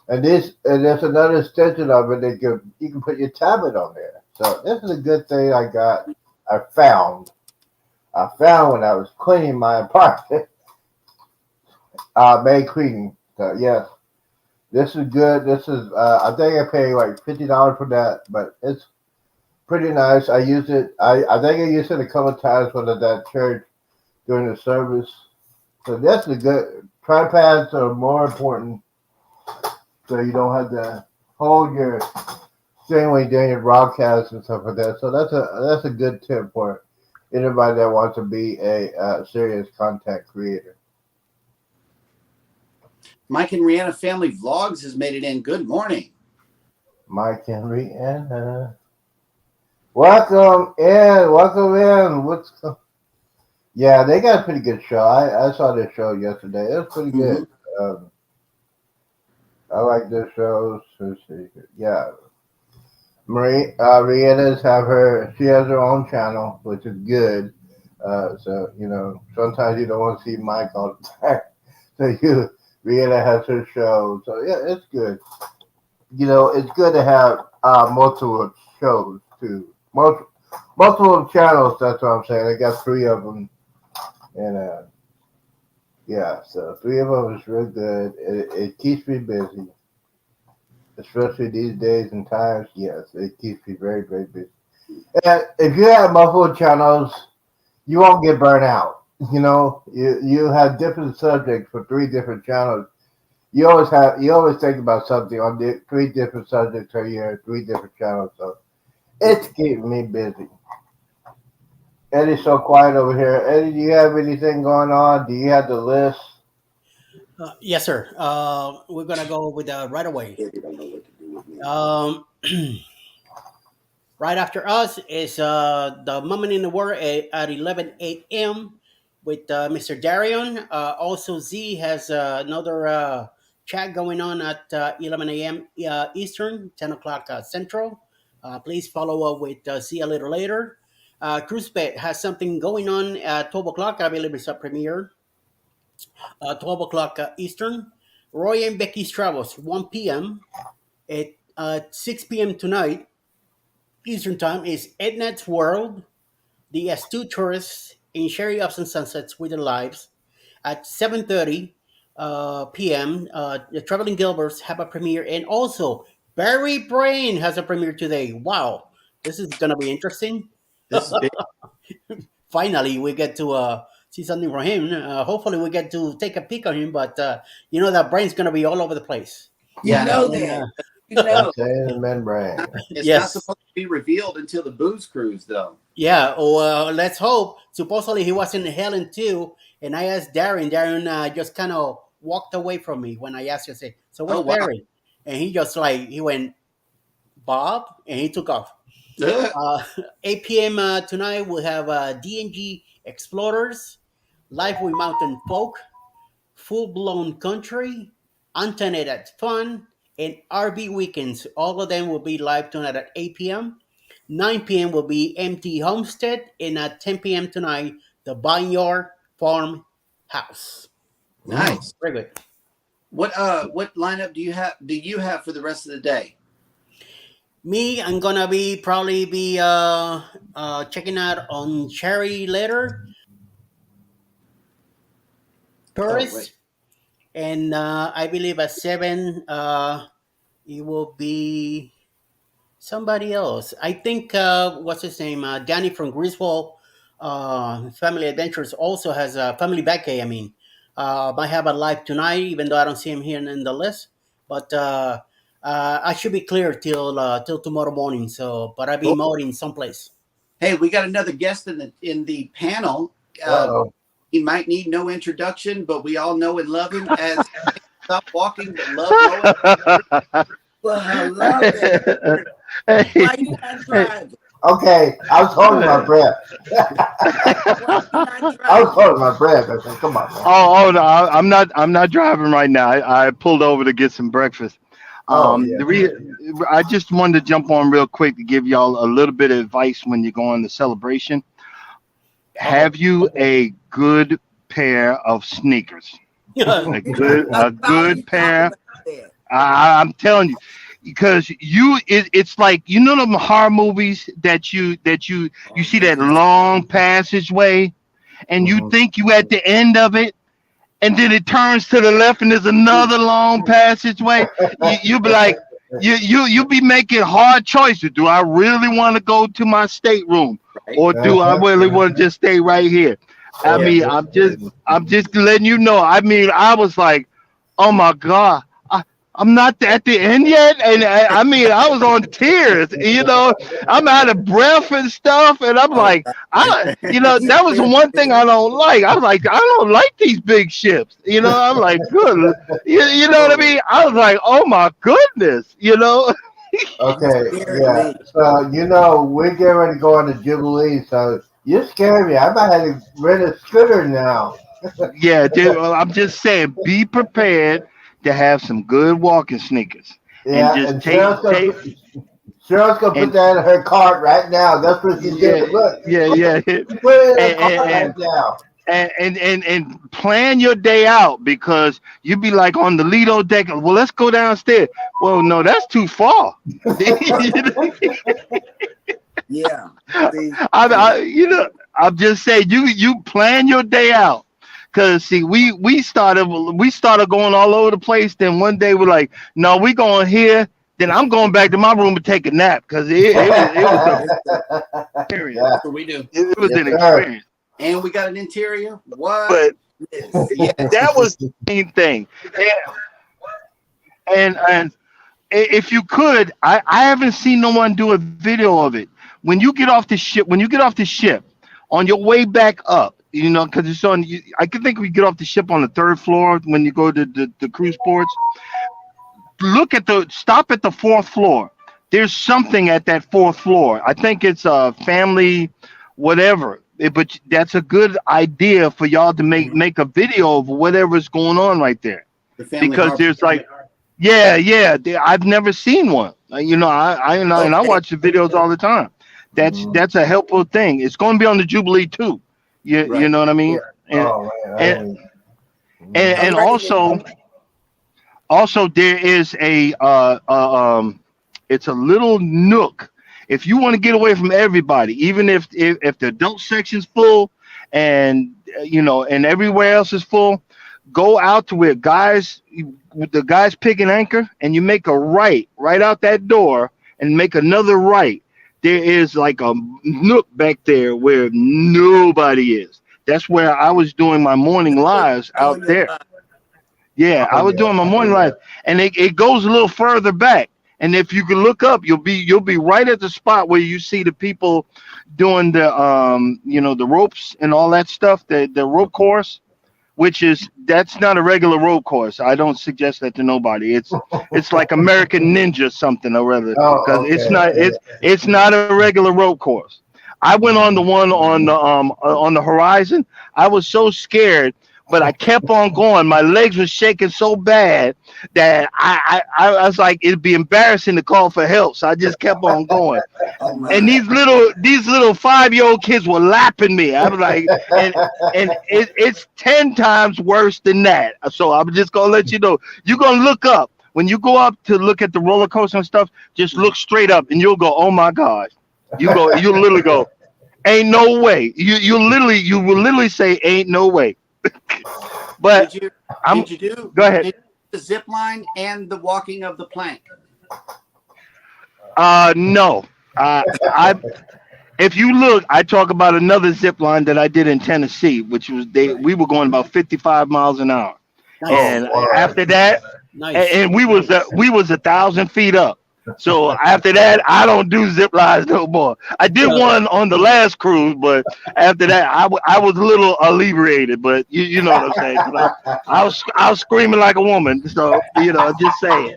and there's another extension of it that you can put your tablet on there. So this is a good thing I found. I found when I was cleaning my apartment. May cleaning. So yes, this is good. This is I think I paid like $50 for that, but it's pretty nice. I used it. I think I used it a couple of times when I was at church during the service. So that's a good. Tripods are more important, so you don't have to hold your thing when you're doing your broadcasts and stuff like that. So that's a good tip for anybody that wants to be a serious content creator. Mike and Rihanna Family Vlogs has made it in. Good morning. Mike Henry and welcome in, welcome in. Yeah, they got a pretty good show. I saw their show yesterday. It was pretty good. I like their shows. Yeah, Rihanna's she has her own channel, which is good. So sometimes you don't want to see Mike all the time. So Rihanna has her show. So yeah, it's good. It's good to have multiple shows too. Multiple channels. That's what I'm saying. I got 3 of them, and yeah, so 3 of them is real good. It keeps me busy, especially these days and times. Yes, it keeps me very, very busy. And if you have multiple channels, you won't get burnt out. You have different subjects for 3 different channels. You always think about something on 3 different subjects a year, 3 different channels. So it's keeping me busy. Eddie's so quiet over here. Eddie, do you have anything going on? Do you have the list? Yes, sir. We're gonna go with right away. They don't know what to do with me. Right after us is the Moment in the War at 11 a.m. with Mr. Darion. Also, Z has another chat going on at 11 a.m. Eastern, 10 o'clock Central. Please follow up with Z a little later. CruiseBet has something going on at 12 o'clock. I believe it's a premiere. 12 o'clock Eastern. Roy and Becky's Travels, 1 p.m. At 6 p.m. tonight, Eastern Time, is Ednet's World, the Astute Tourists in Sherry Ups and Sunsets with their lives. At 7:30 p.m., the Traveling Gilberts have a premiere. And also, Barry Brain has a premiere today. Wow, this is going to be interesting. This is big. Finally we get to see something from him. Hopefully we get to take a peek on him, but you know that Brain's going to be all over the place. Yeah, You know And, that. You know. Saying the membrane. it's not yes, supposed to be revealed until the booze cruise, though. yeah. Oh, let's hope. Supposedly he was in Helen too, and I asked Darren. Darren just kind of walked away from me when I asked him. I said, "So where's Oh, wow. Barry?" And he just he went, "Bob," and he took off. Ugh. 8 p.m. Tonight we have D&G Explorers, Life with Mountain Folk, Full Blown Country, Antoinette Fun, and RV Weekends. All of them will be live tonight at 8 p.m. 9 p.m. will be MT Homestead, and at 10 p.m. tonight, the Vineyard Farm House. Nice. Very good. What lineup do you have for the rest of the day? Me, I'm gonna probably be checking out on Cherry later, right. Tourist, and I believe at 7 it will be somebody else. I think what's his name? Danny from Griswold Family Adventures also has a Family Backay. I mean, might have a live tonight, even though I don't see him here in the list. But I should be clear till tomorrow morning. So, but I'll be Cool. mowing someplace. Hey, we got another guest in the panel. Uh-oh. He might need no introduction, but we all know and love him as stop walking but love mowing. Well, hello there. Hey, Why you not driving? Okay, I was holding my breath. Why you not I was driving? holding my breath. I said, "Come on, man." oh no, I'm not driving right now. I pulled over to get some breakfast. Oh, yeah. I just wanted to jump on real quick to give y'all a little bit of advice when you go on the celebration. Have you a good pair of sneakers? A good pair. I'm telling you, because it's like, you know, them horror movies that you see that long passageway, and you Mhm. think you at the end of it, and then it turns to the left and there's another long passageway. You be like, you be making hard choices. Do I really want to go to my stateroom, Right? or do I really want to just stay right here? I mean, I'm just letting you know. I mean, I was like, oh my God, I'm not at the end yet. And I mean, I was on tears, you know, I'm out of breath and stuff. And I'm like, that was one thing I don't like. I was like, I don't like these big ships, you know. I'm like, good. You know what I mean? I was like, oh my goodness, you know. Okay, yeah. So, you know, we're getting ready to go on the Jubilee, so you scare me. I might have to rent a scooter now. Yeah, dude, well, I'm just saying, be prepared to have some good walking sneakers. Yeah, just and take- Cheryl's gonna put and- that in her cart right now. That's what she's doing. Look, Yeah. put it in her And- cart right now. And plan your day out, because you'd be like on the Lido deck. Well, let's go downstairs. Well, no, that's too far. Yeah. See, I'm just saying, you plan your day out. Cause see, we started going all over the place. Then one day we're like, no, we going here. Then I'm going back to my room to take a nap, because it was an experience. Yeah. That's what we do. It was an Yes, sir. experience. And we got an interior. What? But Yeah. that was the main thing. And if you could, I haven't seen no one do a video of it. When you get off the ship, on your way back up, you know, because it's on. I can think we get off the ship on the 3rd floor when you go to the cruise ports. Stop at the 4th floor. There's something at that 4th floor. I think it's a family, whatever. But that's a good idea for y'all to make a video of whatever's going on right there. The family Because harbor. there's like, I've never seen one. You know, I watch the videos all the time. Mhm. that's a helpful thing. It's going to be on the Jubilee too. You Right. know what I mean? And Oh man, and I'm and writing it. also there is a it's a little nook. If you want to get away from everybody, even if the adult section's full and and everywhere else is full, go out to where the guys pick an anchor, and you make a right out that door and make another right. There is like a nook back there where nobody is. That's where I was doing my morning lives out there. Yeah, I oh was yeah, doing my morning live, and it goes a little further back. And if you can look up, you'll be right at the spot where you see the people doing the the ropes and all that stuff, the rope course, that's not a regular rope course. I don't suggest that to nobody. It's like American Ninja something or other, because Oh, it's okay. not Yeah. it's not a regular rope course. I went on the one on the horizon. I was so scared, but I kept on going. My legs were shaking so bad that I was like, it'd be embarrassing to call for help. So I just kept on going. Oh And my. these little 5-year-old kids were lapping me. I was like, it's 10 times worse than that. So I'm just gonna let you know. You're gonna look up when you go up to look at the roller coaster and stuff. Just look straight up, and you'll go, oh my God. You'll literally go, ain't no way. You will literally say, ain't no way. But Did you I'm did you do go ahead. the zip line and the walking of the plank? No. I If you look, I talk about another zip line that I did in Tennessee, which was we were going about 55 miles an hour. Nice. And after that, Nice. and we was 1,000 feet up. So after that, I don't do zip lines no more. I did one on the last cruise, but after that, I was a little alleviated. But you know what I'm saying? 'Cause I was screaming like a woman. So just saying.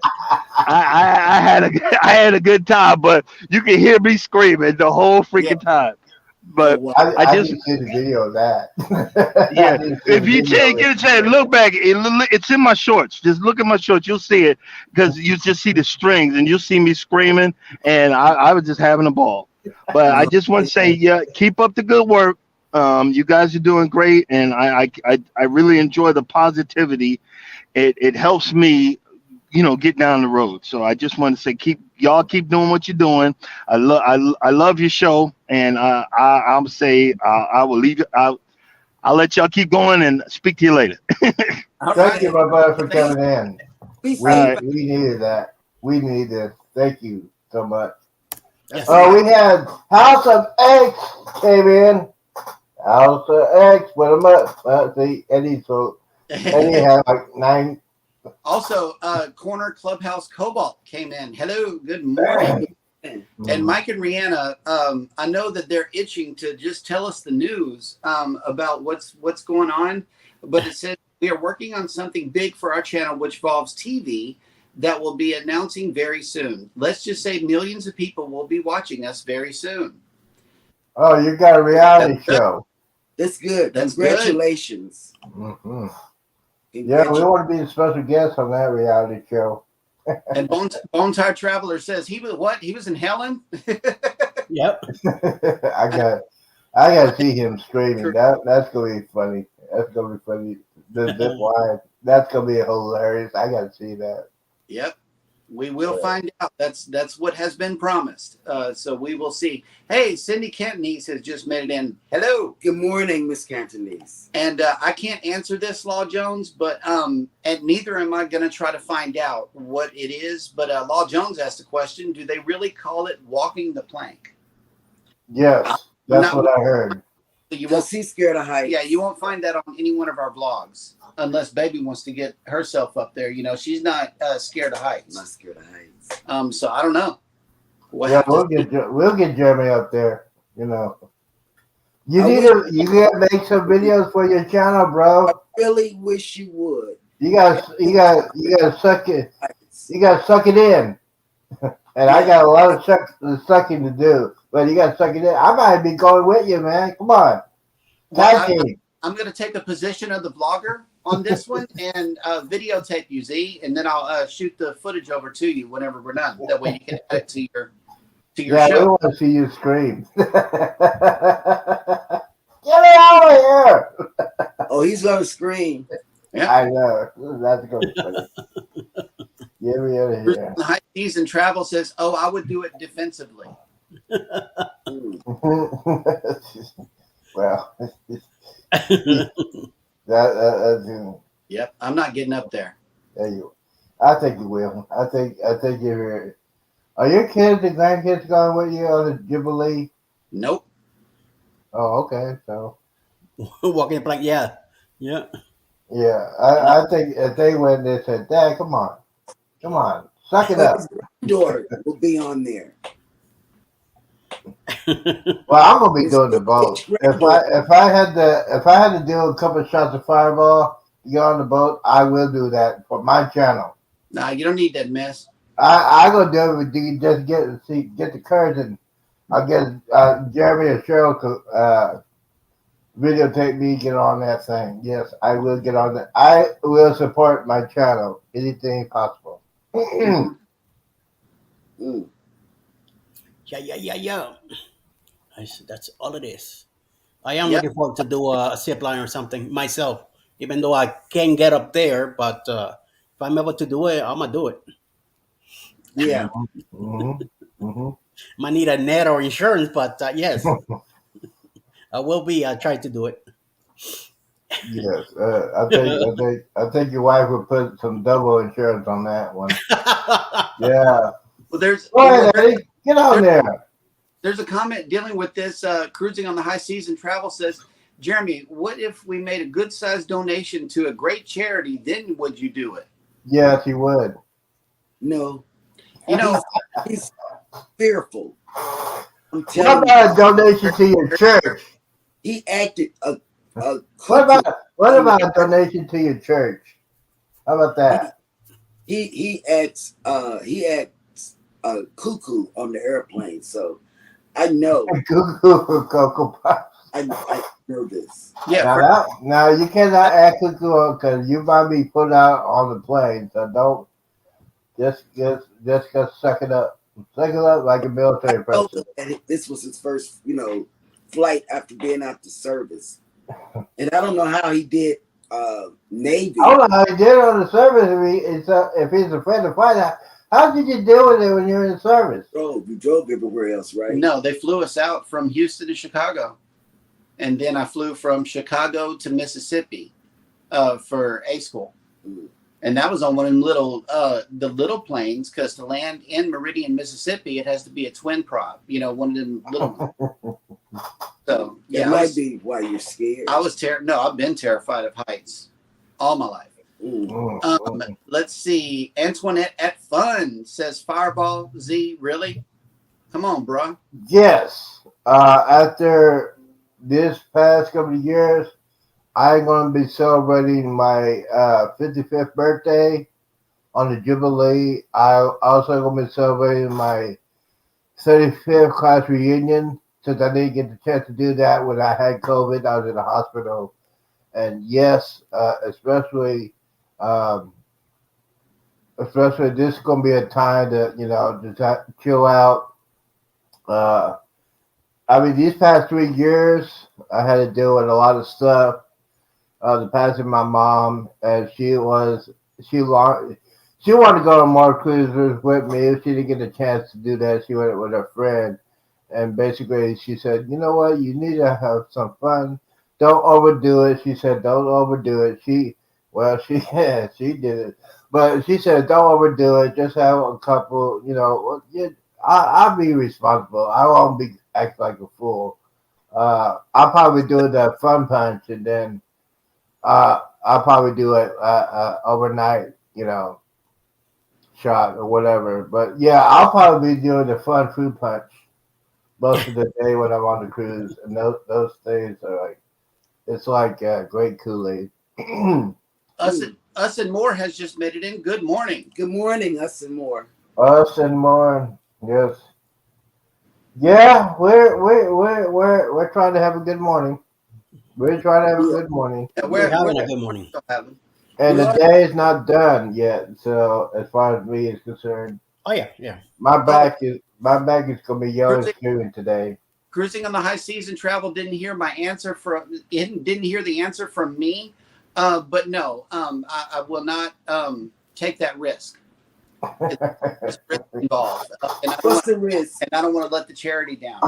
I had a good time, but you can hear me screaming the whole Yeah. freaking time. Oh, But wow. I I just didn't see the video of that. I yeah. didn't see If the you video of get a it. chance, look back. It's in my shorts. Just look at my shorts. You'll see it because you just see the strings and you'll see me screaming. And I was just having a ball. But I just want to say, yeah, keep up the good work. You guys are doing great, and I really enjoy the positivity. It helps me, get down the road. So I just want to say, keep doing what you're doing. I love your show, and I'll say I will leave it. I'll let y'all keep going and speak to you later. All Thank you, right. my brother, for Thank coming in. Be We safe. we needed that. We need this. Thank you so much. Yes. We had House of X came in. House of X, what am I? See, Eddie had like 9. Also, Corner Clubhouse Cobalt came in. Hello, good morning. And Mike and Rihanna, I know that they're itching to just tell us the news about what's going on, but it says we are working on something big for our channel, which involves TV, that will be announcing very soon. Let's just say millions of people will be watching us very soon. Oh, you got a reality show. That's good. That's good. Congratulations. Hmm. Yeah, we Congratulations. want to be the special guest on that reality show. And Bone Tired Traveler says he was what? He was in Helen. Yep. I got to see him screaming. That's gonna be funny. That's gonna be funny. The zip line. That's gonna be hilarious. I got to see that. Yep. We will find out. That's what has been promised. So we will see. Hey, Cindy Cantonese has just made it in. Hello. Good morning, Miss Cantonese. And I can't answer this, Law Jones, but and neither am I going to try to find out what it is. But Law Jones asked a question: do they really call it walking the plank? Yes, that's what I heard. So you Because won't. she's scared of heights. Yeah, you won't find that on any one of our vlogs, unless Baby wants to get herself up there. She's not scared of I'm heights. not scared of heights. So I don't know. We'll Yeah, have to we'll get Jeremy up there. You I gotta make some videos for your channel, bro. I really wish you would. You gotta suck it. Heights. You gotta suck it in. And I got a lot of sucking to do, but you gotta suck it in. I might be going with you, man. Come on, Well, tag team. I'm going to take the position of the vlogger on this one and videotape you, Z, and then I'll shoot the footage over to you whenever we're done. That way you can add it to your Yeah, we show. want to see you scream. Get me out of here! Oh, he's gonna scream. Yeah. I know. That's going to be funny. Get me out of Bruce here. on the high seas and travel says, "Oh, I would do it defensively." Mm. Well, that's Yep, I'm not getting up there. there you. I think you will. I think you're. Are your kids and grandkids going with you on the Jubilee? Nope. Oh, okay. So Walking the plank. Yeah. Yeah. yeah, I think if they went, they said, "Dad, come on, suck it But up." his daughter will be on there. Well, I'm gonna be His doing the boat. granddaughter. If I had to do a couple of shots of Fireball to get on the boat, I will do that for my channel. Nah, you don't need that mess. I gonna do it with you. Just get the courage, and I'll get Jeremy or Cheryl to videotape me get on that thing. Yes, I will get on that. I will support my channel anything possible. Mm. Yeah. That's all it is. I am Yep. looking forward to do a zip line or something myself, even though I can't get up there. But if I'm able to do it, I'm gonna do it. Yeah. Might need a net or insurance, but yes, I will be trying to do it. Yes, I think your wife would put some double insurance on that one. Yeah. Well, there's Go ahead, Eddie. Get on there. there's a comment dealing with this. Cruising on the high seas and travel says, Jeremy, what if we made a good sized donation to a great charity? Then would you do it? Yes, he would. No. You know, He's fearful. I'm What telling you. about a donation to your church? He acted a What about a donation to your church? How about that? he acts cuckoo on the airplane. So I know Cuckoo for Cocoa Puffs. I know this. yeah, Now you cannot act cuckoo because you might be put out on the plane. So don't just suck it up. Suck it up like a military I told person. him that this was his first, flight after being out the service. And I don't know how he did Navy. I don't know how he did on the service if he's afraid to fight out. How did you deal with it when you're in the service? You drove everywhere else, right? no, they flew us out from Houston to Chicago. And then I flew from Chicago to Mississippi for A school. Mm. And that was on one of them the little planes, because to land in Meridian, Mississippi, it has to be a twin prop, one of them little. So That yeah, might be why you're scared. No, I've been terrified of heights all my life. Mm. Let's see. Antoinette at Fun says, Fireball Z, really? Come on, bro. Yes. After this past couple of years, I'm going to be celebrating my 55th birthday on the Jubilee. I also going to be celebrating my 35th class reunion, since I didn't get the chance to do that when I had COVID. I was in the hospital. And yes, especially this is going to be a time to, just chill out. These past 3 years, I had to deal with a lot of stuff. The passing of my mom, and she wanted to go on more cruises with me. She didn't get a chance to do that. She went with her friend, and basically she said, "You know what? You need to have some fun. Don't overdo it." She said, "Don't overdo it." She did it, but she said, "Don't overdo it. Just have a couple. I'll be responsible. I won't be act like a fool. I'll probably do the fun punch, and then." I'll probably do it overnight, shot or whatever. But yeah, I'll probably be doing the fun fruit punch most of the day when I'm on the cruise, and those things are it's like great Kool-Aid. Us and More has just made it in. Good morning. Good morning, us and more. Us and more, yes, yeah. We're trying to have a good morning. We're trying to have a good morning. Yeah, We're having a good morning. still having. And the day is not done yet. So as far as me is concerned, Oh yeah. my back is My bag is gonna be yellow Cruising, soon today. cruising on the high seas and travel. Didn't hear my answer from. Didn't hear the answer from me. But no, I will not take that risk. There's risk involved, and I don't What's want. the risk? And I don't want to let the charity down.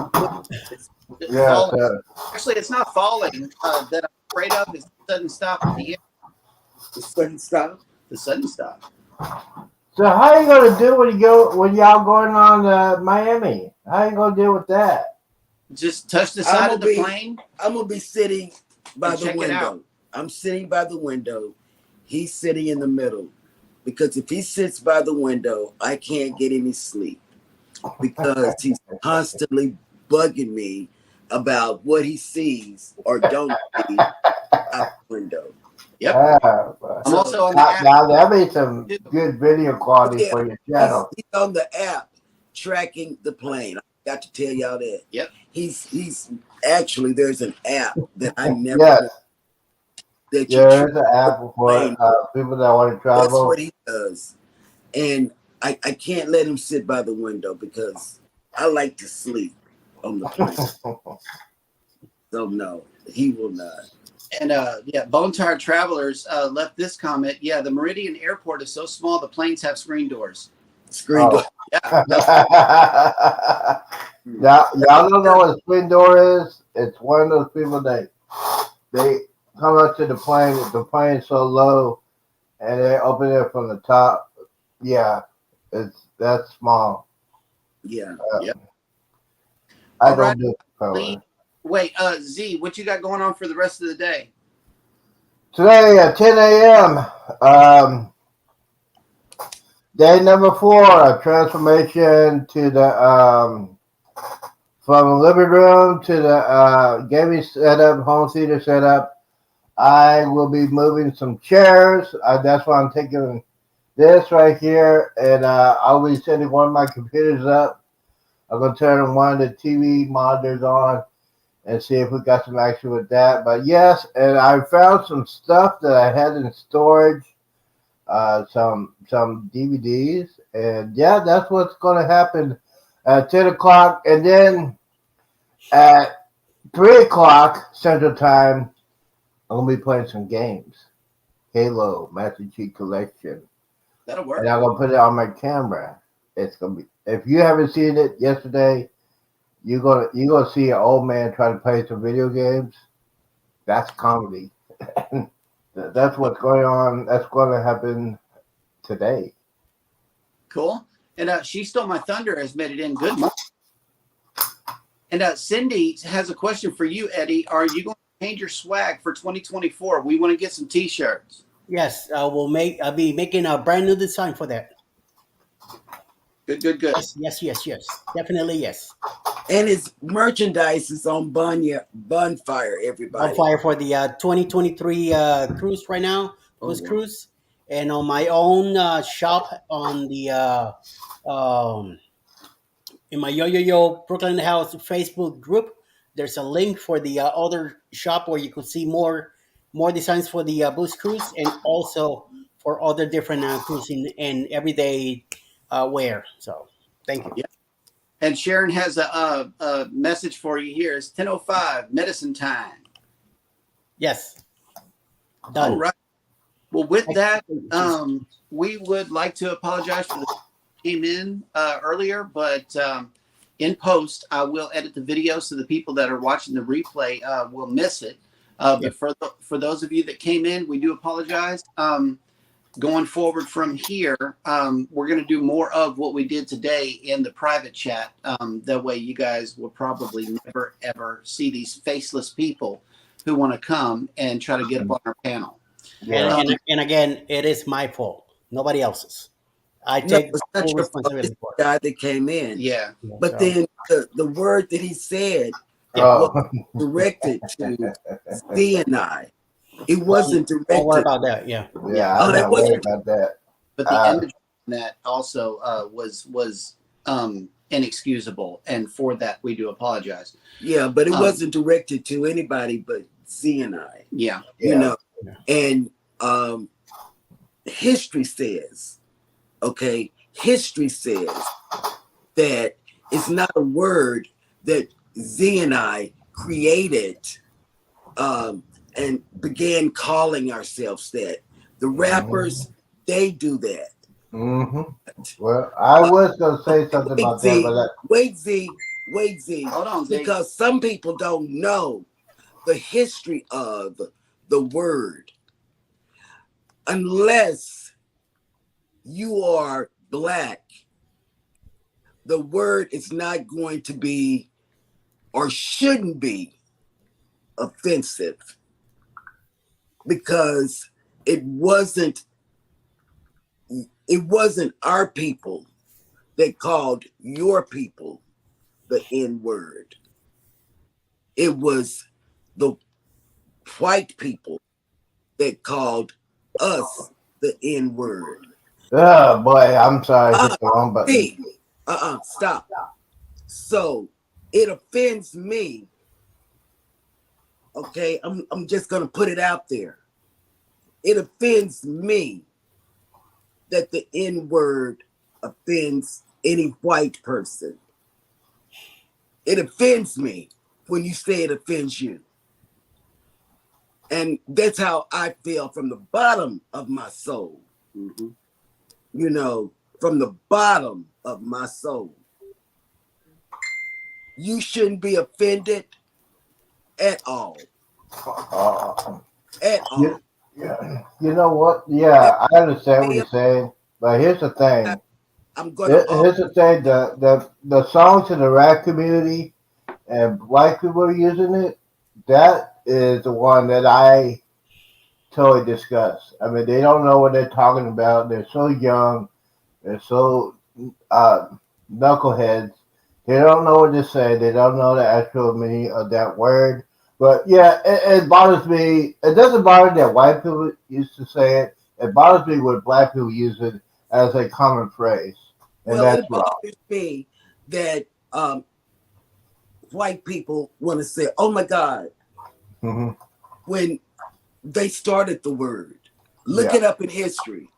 It's Yeah. falling. Actually, it's not falling that I'm afraid of. It's the sudden stop at the end. The sudden stop. The sudden stop. So how you gonna do when y'all going on Miami? How you gonna deal with that? Just touch the side I'ma of the be- plane. I'm gonna be sitting by And the check it out. window. I'm sitting by the window. He's sitting in the middle. Because if he sits by the window, I can't get any sleep. Because he's constantly bugging me about what he sees or don't see out the window. Yep. I'm I'm also on the app. now that made some good video quality for your channel. He's on the app tracking the plane. I got to tell y'all that. Yep. He's actually there's an app that I never Yes. knew that Yeah, there's an app for people that want to That's travel. what he does. And I can't let him sit by the window because I like to sleep on the plane. So no, he will not. And yeah, Bone Tired Travelers left this comment. Yeah, the Meridian Airport is so small, the planes have screen doors. Screen Oh. door. Yeah. Y'all don't know what a twin door is? It's one of those people that they come up to the plane. The plane's so low, and they open it from the top. Yeah, that's small. Yeah. I All right, don't do Lee. it. Wait, Z, what you got going on for the rest of the day? Today at 10 a.m. Day number 4, a transformation to the from the living room to the gaming setup, home theater setup. I will be moving some chairs. That's why I'm taking this right here, and I'll be setting one of my computers up. I'm gonna turn one of the TV monitors on and see if we got some action with that. But yes, and I found some stuff that I had in storage, some DVDs, and yeah, that's what's gonna happen at 10 o'clock, and then at 3 o'clock Central Time, I'm gonna be playing some games. Halo Master Chief Collection. That'll work. And I'm gonna put it on my camera. It's gonna be, if you haven't seen it yesterday, you're gonna see an old man try to play some video games. That's comedy. That's what's going on. That's gonna happen today. Cool. And She Stole My Thunder has made it in. Good morning. And Cindy has a question for you, Eddie. Are you going to change your swag for 2024? We want to get some T-shirts. Yes, I'll be making a brand new design for that. Good. Yes. Definitely yes. And his merchandise is on Bonfire, everybody. On fire for the 2023 cruise right now, Boost wow. Cruise, and on my own shop on the in my Yo Brooklyn House Facebook group. There's a link for the other shop where you could see more designs for the Boost Cruise, and also for other different cruising and everyday wear. So thank you. Yeah. And Sharon has a message for you here. It's 10:05 medicine time. Yes. Done. All right. Well, with that, we would like to apologize for the came in earlier, but in post, I will edit the video so the people that are watching the replay will miss it. But for those of you that came in, we do apologize. Going forward from here, we're going to do more of what we did today in the private chat. That way you guys will probably never, ever see these faceless people who want to come and try to get up on our panel. Yeah. And again, it is my fault, nobody else's. I No, take it's not full your fault. responsibility It's for the it. guy that came in. Yeah. But So, then the word that he said Oh. was directed to C and I. It wasn't don't worry directed. about that. Yeah. Yeah, Oh, I'm that not wasn't- worried about that. But the image on that also was inexcusable, and for that we do apologize. Yeah, but it wasn't directed to anybody but C and I. Yeah. You Yeah. know, Yeah. and history says, okay, history says that It's not a word that Z and I created and began calling ourselves that. The rappers, they do that. Mm-hmm. Well, I was gonna say something Wait, about that, Z, but wait, Z, Hold on, Z. because some people don't know the history of the word. Unless you are black, the word is not going to be or shouldn't be offensive because it wasn't our people that called your people the N-word. It was the white people that called us the N-word. oh boy, I'm sorry, I hit the wrong button. See, stop. So it offends me. Okay, I'm just gonna put it out there. It offends me that the N-word offends any white person. It offends me when you say it offends you. And that's how I feel from the bottom of my soul. Mm-hmm. You know, from the bottom of my soul. You shouldn't be offended at all. At all. You know what? Yeah, I understand what you're saying, but here's the thing. I'm gonna Here's the thing. The songs in the rap community and black people are using it. That is the one that I totally discuss. I mean, they don't know what they're talking about. They're so young. They're so uh, knuckleheads. They don't know what to say. They don't know the actual meaning of that word. But yeah, it bothers me. It doesn't bother me that white people used to say it. It bothers me when black people use it as a common phrase, and well, that's it wrong. bothers me that white people want to say, "Oh my God," Hmm. when they started the word. Look Yeah. it up in history.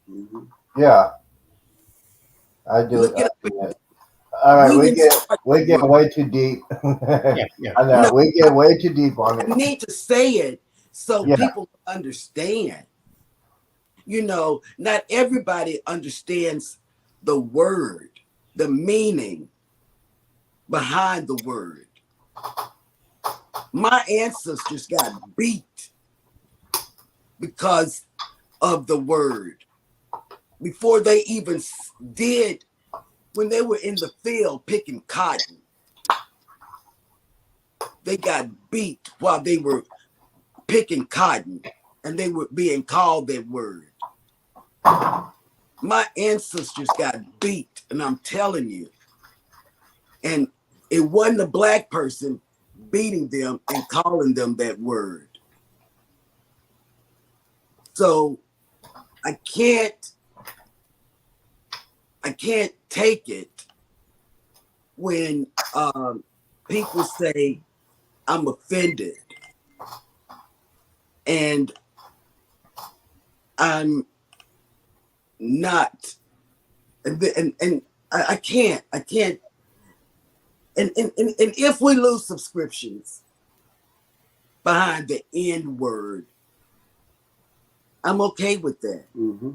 Mm-hmm. Yeah, I do. Look it up. it. All right, We we didn't get start we the get word. way too deep. Yeah. I know No, we get way too deep on I it. need to say it so Yeah. people understand. You know, not everybody understands the word, the meaning behind the word. My ancestors got beat because of the word. Before they even did, when they were in the field picking cotton, they got beat while they were picking cotton and they were being called that word. My ancestors got beat, and I'm telling you, and it wasn't a black person beating them and calling them that word. So I can't take it when people say I'm offended and I'm not, and I can't, and if we lose subscriptions behind the N word, I'm okay with that. Mm-hmm.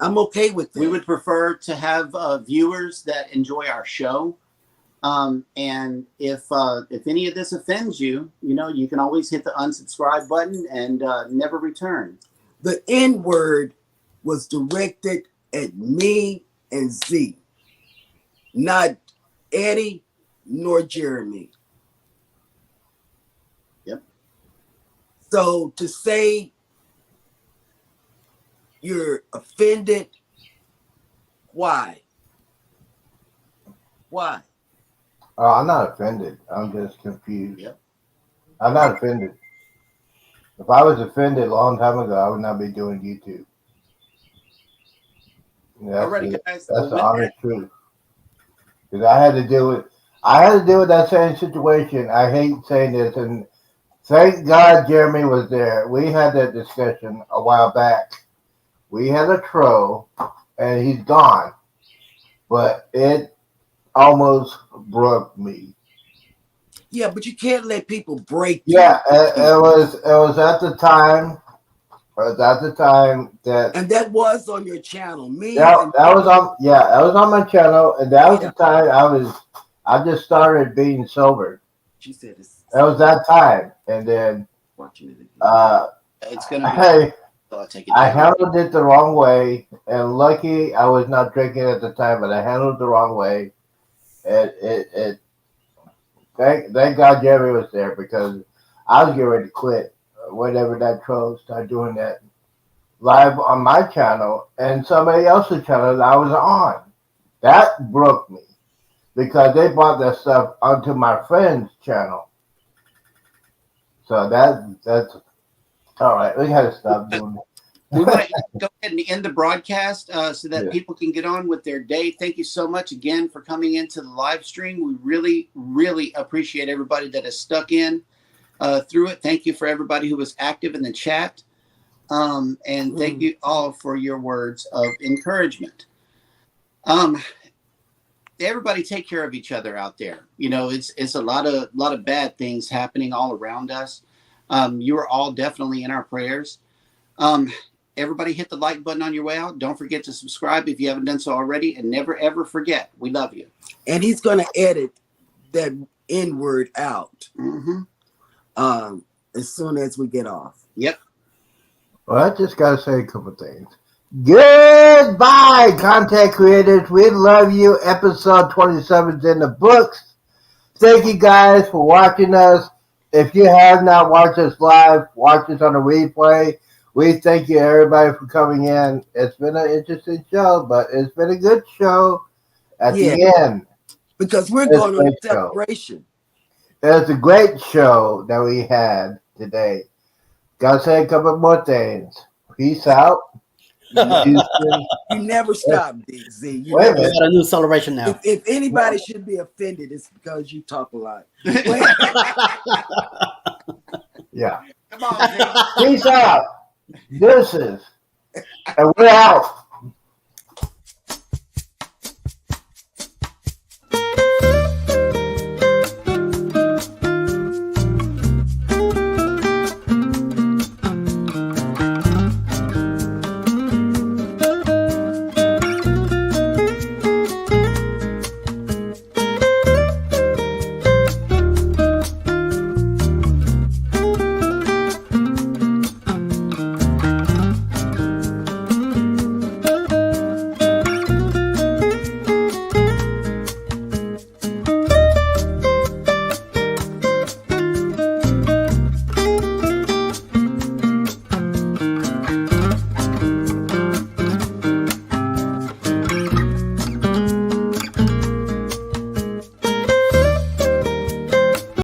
I'm okay with that. We would prefer to have viewers that enjoy our show. And if any of this offends you, you know, you can always hit the unsubscribe button and never return. The N word was directed at me and Z, not Eddie nor Jeremy. Yep. So to say you're offended, why? Why? I'm not offended. I'm just confused. Yep. I'm not offended. If I was offended a long time ago, I would not be doing YouTube. That's Alrighty, the, guys. that's Well, the with honest truth. Because I had to deal with that same situation. I hate saying this, and thank God Jeremy was there. We had that discussion a while back. We had a troll, and he's gone. But almost broke me. Yeah, but you can't let people break you. Yeah, it was at the time. It was at the time that And that was on your channel. that was on my channel, and that was the time I just started being sober. She said it's That was that time, and then watching it again. It's gonna be. hey, I'll take it I down. handled it the wrong way, and lucky I was not drinking at the time, but I handled it the wrong way. Thank God Jerry was there, because I was getting ready to quit whenever that troll started doing that live on my channel and somebody else's channel that I was on. That broke me, because they brought that stuff onto my friend's channel. So that's all right. We gotta stop doing it. We want to go ahead and end the broadcast so that Yeah. people can get on with their day. Thank you so much again for coming into the live stream. We really, really appreciate everybody that has stuck in through it. Thank you for everybody who was active in the chat. And thank you all for your words of encouragement. Everybody take care of each other out there. You know, it's a lot of bad things happening all around us. You are all definitely in our prayers. Everybody hit the like button on your way out. Don't forget to subscribe if you haven't done so already, and never ever forget, we love you. And he's gonna edit that N word out as soon as we get off. Yep. Well, I just gotta say a couple things. Goodbye, content creators. We love you. Episode 27 is in the books. Thank you guys for watching us. If you have not watched us live, watch us on the replay. We thank you, everybody, for coming in. It's been an interesting show, but it's been a good show at the end. Because we're It's going a on a great show. celebration. It's a great show that we had today. Gotta say a couple more things. Peace out. Houston. You never stop, Z. You Wait a never We minute. got a new celebration now. If anybody should be offended, it's because you talk a lot. Yeah. Come on, Jay. Peace out. Deuces. And we're out.